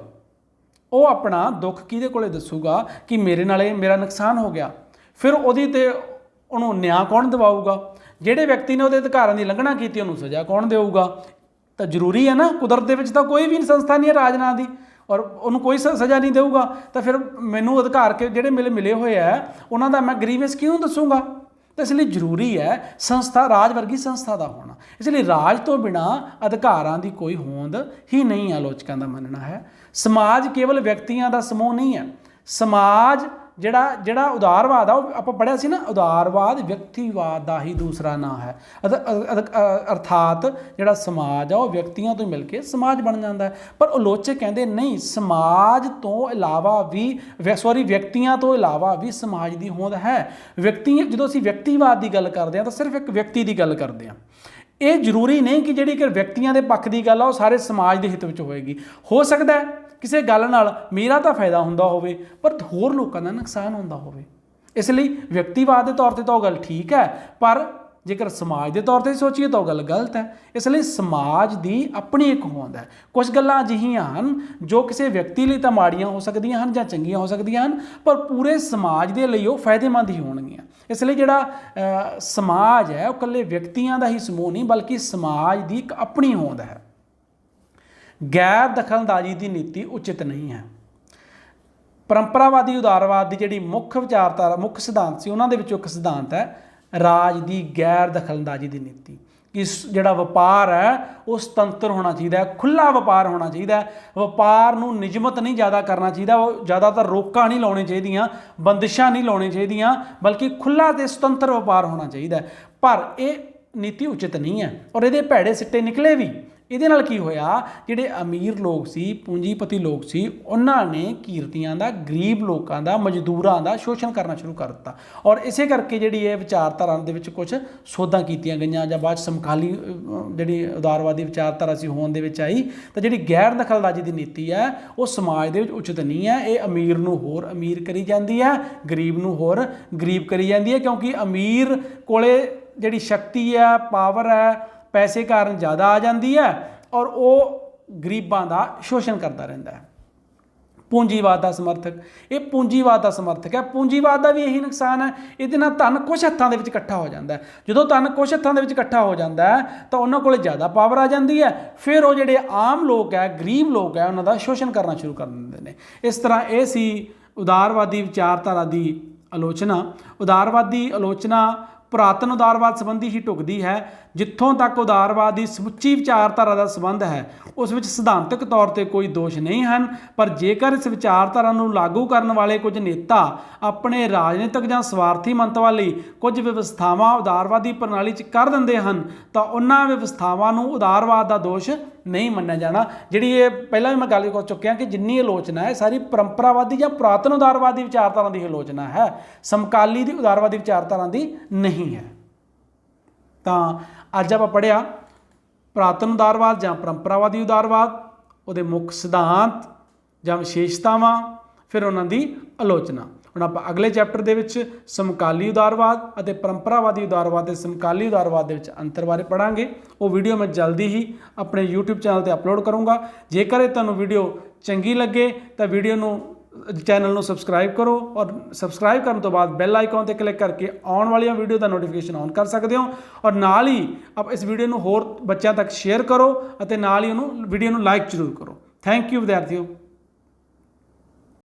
ਉਹ ਆਪਣਾ ਦੁੱਖ ਕਿਹਦੇ ਕੋਲੇ ਦੱਸੂਗਾ ਕਿ ਮੇਰੇ ਨਾਲ ਮੇਰਾ ਨੁਕਸਾਨ ਹੋ ਗਿਆ? ਫਿਰ ਉਹਦੀ ਤੇ ਉਹਨੂੰ ਨਿਆਂ ਕੌਣ ਦਿਵਾਊਗਾ? ਜਿਹੜੇ ਵਿਅਕਤੀ ਨੇ ਉਹਦੇ ਅਧਿਕਾਰਾਂ ਦੀ ਉਲੰਘਣਾ ਕੀਤੀ ਉਹਨੂੰ ਸਜ਼ਾ ਕੌਣ ਦੇਊਗਾ? ਤਾਂ ਜ਼ਰੂਰੀ ਹੈ ਨਾ, ਕੁਦਰਤ ਦੇ ਵਿੱਚ ਤਾਂ ਕੋਈ ਵੀ ਸੰਸਥਾ ਨਹੀਂ ਹੈ ਰਾਜ ਨਾਂ ਦੀ ਔਰ ਉਹਨੂੰ ਕੋਈ ਸਜ਼ਾ ਨਹੀਂ ਦੇਊਗਾ, ਤਾਂ ਫਿਰ ਮੈਨੂੰ ਅਧਿਕਾਰ ਜਿਹੜੇ ਮਿਲੇ ਹੋਏ ਹੈ ਉਹਨਾਂ ਦਾ ਮੈਂ ਗਰੀਵੈਂਸ ਕਿਉਂ ਦੱਸੂਗਾ? ਤਾਂ ਇਸ ਲਈ ਜ਼ਰੂਰੀ ਹੈ ਸੰਸਥਾ, ਰਾਜ ਵਰਗੀ ਸੰਸਥਾ ਦਾ ਹੋਣਾ। ਇਸ ਲਈ ਰਾਜ ਤੋਂ ਬਿਨਾਂ ਅਧਿਕਾਰਾਂ ਦੀ ਕੋਈ ਹੋਂਦ ਹੀ ਨਹੀਂ, ਆਲੋਚਕਾਂ ਦਾ ਮੰਨਣਾ ਹੈ। ਸਮਾਜ ਕੇਵਲ ਵਿਅਕਤੀਆਂ ਦਾ ਸਮੂਹ ਨਹੀਂ ਹੈ। ਸਮਾਜ ਜਿਹੜਾ ਉਦਾਰਵਾਦ ਆ, ਉਹ ਆਪਾਂ ਪੜ੍ਹਿਆ ਸੀ ਨਾ, ਉਦਾਰਵਾਦ ਵਿਅਕਤੀਵਾਦ ਦਾ ਹੀ ਦੂਸਰਾ ਨਾਂ ਹੈ। ਅਰਥਾਤ ਜਿਹੜਾ ਸਮਾਜ ਆ ਉਹ ਵਿਅਕਤੀਆਂ ਤੋਂ ਮਿਲ ਕੇ ਸਮਾਜ ਬਣ ਜਾਂਦਾ ਹੈ। ਪਰ ਆਲੋਚਕ ਕਹਿੰਦੇ ਨਹੀਂ, ਸਮਾਜ ਤੋਂ ਇਲਾਵਾ ਵੀ ਵਿਅਕਤੀਆਂ ਤੋਂ ਇਲਾਵਾ ਵੀ ਸਮਾਜ ਦੀ ਹੋਂਦ ਹੈ। ਜਦੋਂ ਅਸੀਂ ਵਿਅਕਤੀਵਾਦ ਦੀ ਗੱਲ ਕਰਦੇ ਹਾਂ ਤਾਂ ਸਿਰਫ ਇੱਕ ਵਿਅਕਤੀ ਦੀ ਗੱਲ ਕਰਦੇ ਹਾਂ। ਇਹ ਜ਼ਰੂਰੀ ਨਹੀਂ ਕਿ ਜਿਹੜੀ ਕਿ ਵਿਅਕਤੀਆਂ ਦੇ ਪੱਖ ਦੀ ਗੱਲ ਆ ਉਹ ਸਾਰੇ ਸਮਾਜ ਦੇ ਹਿੱਤ ਵਿੱਚ ਹੋਏਗੀ। ਹੋ ਸਕਦਾ ਕਿਸੇ ਗੱਲ ਨਾਲ ਮੇਰਾ ਤਾਂ ਫਾਇਦਾ ਹੁੰਦਾ ਹੋਵੇ ਪਰ ਹੋਰ ਲੋਕਾਂ ਦਾ ਨੁਕਸਾਨ ਹੁੰਦਾ ਹੋਵੇ। ਇਸ ਲਈ ਵਿਅਕਤੀਵਾਦ ਦੇ ਤੌਰ 'ਤੇ ਤਾਂ ਉਹ ਗੱਲ ਠੀਕ ਹੈ, ਪਰ ਜੇਕਰ ਸਮਾਜ ਦੇ ਤੌਰ 'ਤੇ ਸੋਚੀਏ ਤਾਂ ਉਹ ਗੱਲ ਗਲਤ ਹੈ। ਇਸ ਲਈ ਸਮਾਜ ਦੀ ਆਪਣੀ ਇੱਕ ਹੋਂਦ ਹੈ। ਕੁਝ ਗੱਲਾਂ ਅਜਿਹੀਆਂ ਹਨ ਜੋ ਕਿਸੇ ਵਿਅਕਤੀ ਲਈ ਤਾਂ ਮਾੜੀਆਂ ਹੋ ਸਕਦੀਆਂ ਹਨ ਜਾਂ ਚੰਗੀਆਂ ਹੋ ਸਕਦੀਆਂ ਹਨ, ਪਰ ਪੂਰੇ ਸਮਾਜ ਦੇ ਲਈ ਉਹ ਫਾਇਦੇਮੰਦ ਹੀ ਹੋਣਗੀਆਂ। ਇਸ ਲਈ ਜਿਹੜਾ ਸਮਾਜ ਹੈ ਉਹ ਇਕੱਲੇ ਵਿਅਕਤੀਆਂ ਦਾ ਹੀ ਸਮੂਹ ਨਹੀਂ, ਬਲਕਿ ਸਮਾਜ ਦੀ ਇੱਕ ਆਪਣੀ ਹੋਂਦ ਹੈ। ਗੈਰ ਦਖਲਅੰਦਾਜ਼ੀ ਦੀ ਨੀਤੀ ਉਚਿਤ ਨਹੀਂ ਹੈ। ਪਰੰਪਰਾਵਾਦੀ ਉਦਾਰਵਾਦ ਦੀ ਜਿਹੜੀ ਮੁੱਖ ਵਿਚਾਰਧਾਰਾ, ਮੁੱਖ ਸਿਧਾਂਤ ਸੀ, ਉਹਨਾਂ ਦੇ ਵਿੱਚੋਂ ਇੱਕ ਸਿਧਾਂਤ ਹੈ ਰਾਜ ਦੀ ਗੈਰ ਦਖਲਅੰਦਾਜ਼ੀ ਦੀ ਨੀਤੀ। ਕਿ ਜਿਹੜਾ ਵਪਾਰ ਹੈ ਉਹ ਸੁਤੰਤਰ ਹੋਣਾ ਚਾਹੀਦਾ ਹੈ, ਖੁੱਲ੍ਹਾ ਵਪਾਰ ਹੋਣਾ ਚਾਹੀਦਾ ਹੈ। ਵਪਾਰ ਨੂੰ ਨਿਯਮਤ ਨਹੀਂ ਜ਼ਿਆਦਾ ਕਰਨਾ ਚਾਹੀਦਾ, ਉਹ ਜ਼ਿਆਦਾਤਰ ਰੋਕਾਂ ਨਹੀਂ ਲਾਉਣੀਆਂ ਚਾਹੀਦੀਆਂ, ਬੰਦਿਸ਼ਾਂ ਨਹੀਂ ਲਾਉਣੀਆਂ ਚਾਹੀਦੀਆਂ, ਬਲਕਿ ਖੁੱਲ੍ਹਾ ਅਤੇ ਸੁਤੰਤਰ ਵਪਾਰ ਹੋਣਾ ਚਾਹੀਦਾ। ਪਰ ਇਹ ਨੀਤੀ ਉਚਿਤ ਨਹੀਂ ਹੈ ਔਰ ਇਹਦੇ ਭੈੜੇ ਸਿੱਟੇ ਨਿਕਲੇ ਵੀ। ਇਹਦੇ ਨਾਲ ਕੀ ਹੋਇਆ, ਜਿਹੜੇ ਅਮੀਰ ਲੋਕ ਸੀ, ਪੂੰਜੀਪਤੀ ਲੋਕ ਸੀ, ਉਹਨਾਂ ਨੇ ਕਿਰਤੀਆਂ ਦਾ, ਗਰੀਬ ਲੋਕਾਂ ਦਾ, ਮਜ਼ਦੂਰਾਂ ਦਾ ਸ਼ੋਸ਼ਣ ਕਰਨਾ ਸ਼ੁਰੂ ਕਰ ਦਿੱਤਾ। ਔਰ ਇਸੇ ਕਰਕੇ ਜਿਹੜੀ ਇਹ ਵਿਚਾਰਧਾਰਾ ਦੇ ਵਿੱਚ ਕੁਝ ਸੋਧਾਂ ਕੀਤੀਆਂ ਗਈਆਂ, ਜਾਂ ਬਾਅਦ ਸਮਕਾਲੀ ਜਿਹੜੀ ਉਦਾਰਵਾਦੀ ਵਿਚਾਰਧਾਰਾ ਸੀ ਹੋਣ ਦੇ ਵਿੱਚ ਆਈ। ਤਾਂ ਜਿਹੜੀ ਗੈਰ ਦਖਲਅੰਦਾਜ਼ੀ ਦੀ ਨੀਤੀ ਹੈ ਉਹ ਸਮਾਜ ਦੇ ਵਿੱਚ ਉਚਿਤ ਨਹੀਂ ਹੈ। ਇਹ ਅਮੀਰ ਨੂੰ ਹੋਰ ਅਮੀਰ ਕਰੀ ਜਾਂਦੀ ਹੈ, ਗਰੀਬ ਨੂੰ ਹੋਰ ਗਰੀਬ ਕਰੀ ਜਾਂਦੀ ਹੈ, ਕਿਉਂਕਿ ਅਮੀਰ ਕੋਲੇ ਜਿਹੜੀ ਸ਼ਕਤੀ ਹੈ, ਪਾਵਰ ਹੈ, ਪੈਸੇ ਕਾਰਨ ਜ਼ਿਆਦਾ ਆ ਜਾਂਦੀ ਹੈ, ਔਰ ਉਹ ਗਰੀਬਾਂ ਦਾ ਸ਼ੋਸ਼ਣ ਕਰਦਾ ਰਹਿੰਦਾ ਹੈ। ਪੂੰਜੀਵਾਦ ਦਾ ਸਮਰਥਕ, ਇਹ ਪੂੰਜੀਵਾਦ ਦਾ ਸਮਰਥਕ ਹੈ। ਪੂੰਜੀਵਾਦ ਦਾ ਵੀ ਇਹੀ ਨੁਕਸਾਨ ਹੈ, ਇਹਦੇ ਨਾਲ ਧਨ ਕੁਛ ਹੱਥਾਂ ਦੇ ਵਿੱਚ ਇਕੱਠਾ ਹੋ ਜਾਂਦਾ ਹੈ। ਜਦੋਂ ਧਨ ਕੁਛ ਹੱਥਾਂ ਦੇ ਵਿੱਚ ਇਕੱਠਾ ਹੋ ਜਾਂਦਾ ਹੈ ਤਾਂ ਉਹਨਾਂ ਕੋਲ ਜ਼ਿਆਦਾ ਪਾਵਰ ਆ ਜਾਂਦੀ ਹੈ, ਫਿਰ ਉਹ ਜਿਹੜੇ ਆਮ ਲੋਕ ਹੈ, ਗਰੀਬ ਲੋਕ ਹੈ, ਉਹਨਾਂ ਦਾ ਸ਼ੋਸ਼ਣ ਕਰਨਾ ਸ਼ੁਰੂ ਕਰ ਦਿੰਦੇ ਨੇ। ਇਸ ਤਰ੍ਹਾਂ ਇਹ ਸੀ ਉਦਾਰਵਾਦੀ ਵਿਚਾਰਧਾਰਾ ਦੀ ਆਲੋਚਨਾ। ਉਦਾਰਵਾਦੀ ਆਲੋਚਨਾ ਪੁਰਾਤਨ ਉਦਾਰਵਾਦ ਸੰਬੰਧੀ ਹੀ ਢੁਕਦੀ ਹੈ। ਜਿੱਥੋਂ ਤੱਕ ਉਦਾਰਵਾਦ ਦੀ ਸਮੁੱਚੀ ਵਿਚਾਰਧਾਰਾ ਦਾ ਸੰਬੰਧ ਹੈ, ਉਸ ਵਿੱਚ ਸਿਧਾਂਤਕ ਤੌਰ ਤੇ ਕੋਈ ਦੋਸ਼ ਨਹੀਂ ਹਨ, ਪਰ ਜੇਕਰ ਇਸ ਵਿਚਾਰਧਾਰਾ ਨੂੰ ਲਾਗੂ ਕਰਨ ਵਾਲੇ ਕੁਝ ਨੇਤਾ ਆਪਣੇ ਰਾਜਨੀਤਿਕ ਜਾਂ ਸਵਾਰਥੀ ਮੰਤਵਾਂ ਲਈ ਕੁਝ ਵਿਵਸਥਾਵਾਂ ਉਦਾਰਵਾਦੀ ਪ੍ਰਣਾਲੀ 'ਚ ਕਰ ਦਿੰਦੇ ਹਨ ਤਾਂ ਉਹਨਾਂ ਵਿਵਸਥਾਵਾਂ ਨੂੰ ਉਦਾਰਵਾਦ ਦਾ ਦੋਸ਼ ਨਹੀਂ ਮੰਨਿਆ ਜਾਣਾ। ਜਿਹੜੀ ਇਹ ਪਹਿਲਾਂ ਵੀ ਮੈਂ ਗੱਲ ਕਰ ਚੁੱਕਿਆ ਕਿ ਜਿੰਨੀ ਆਲੋਚਨਾ ਹੈ ਸਾਰੀ ਪਰੰਪਰਾਵਾਦੀ ਜਾਂ ਪੁਰਾਤਨ ਉਦਾਰਵਾਦੀ ਵਿਚਾਰਧਾਰਾ ਦੀ ਆਲੋਚਨਾ ਹੈ, ਸਮਕਾਲੀ ਦੀ ਉਦਾਰਵਾਦੀ ਵਿਚਾਰਧਾਰਾ ਦੀ ਨਹੀਂ ਹੈ। ਤਾਂ ਅੱਜ ਆਪਾਂ ਪੜ੍ਹਿਆ ਪੁਰਾਤਨ ਉਦਾਰਵਾਦ ਜਾਂ ਪਰੰਪਰਾਵਾਦੀ ਉਦਾਰਵਾਦ, ਉਹਦੇ ਮੁੱਖ ਸਿਧਾਂਤ ਜਾਂ ਵਿਸ਼ੇਸ਼ਤਾਵਾਂ, ਫਿਰ ਉਹਨਾਂ ਦੀ ਆਲੋਚਨਾ। ਹੁਣ ਆਪਾਂ ਅਗਲੇ ਚੈਪਟਰ ਦੇ ਵਿੱਚ ਸਮਕਾਲੀ ਉਦਾਰਵਾਦ ਅਤੇ ਪਰੰਪਰਾਵਾਦੀ ਉਦਾਰਵਾਦ ਤੇ ਸਮਕਾਲੀ ਉਦਾਰਵਾਦ ਦੇ ਵਿੱਚ ਅੰਤਰ ਬਾਰੇ ਪੜ੍ਹਾਂਗੇ। ਉਹ ਵੀਡੀਓ ਮੈਂ ਜਲਦੀ ਹੀ ਆਪਣੇ YouTube ਚੈਨਲ ਤੇ ਅਪਲੋਡ ਕਰੂੰਗਾ। ਜੇਕਰ ਇਹ ਤੁਹਾਨੂੰ ਵੀਡੀਓ ਚੰਗੀ ਲੱਗੇ ਤਾਂ ਚੈਨਲ ਨੂੰ ਸਬਸਕ੍ਰਾਈਬ ਕਰੋ, ਔਰ ਸਬਸਕ੍ਰਾਈਬ ਕਰਨ ਤੋਂ ਬਾਅਦ ਬੈਲ ਆਈਕਨ ਤੇ ਕਲਿੱਕ ਕਰਕੇ ਆਉਣ ਵਾਲੀਆਂ ਵੀਡੀਓ ਦਾ ਨੋਟੀਫਿਕੇਸ਼ਨ ਔਨ ਕਰ ਸਕਦੇ ਹੋ। ਔਰ ਨਾਲ ਹੀ ਆਪ ਇਸ ਵੀਡੀਓ ਨੂੰ ਹੋਰ ਬੱਚਿਆਂ ਤੱਕ ਸ਼ੇਅਰ ਕਰੋ ਅਤੇ ਨਾਲ ਹੀ ਵੀਡੀਓ ਨੂੰ ਲਾਈਕ ਜ਼ਰੂਰ ਕਰੋ। Thank you ਵਿਦਿਆਰਥੀਓ।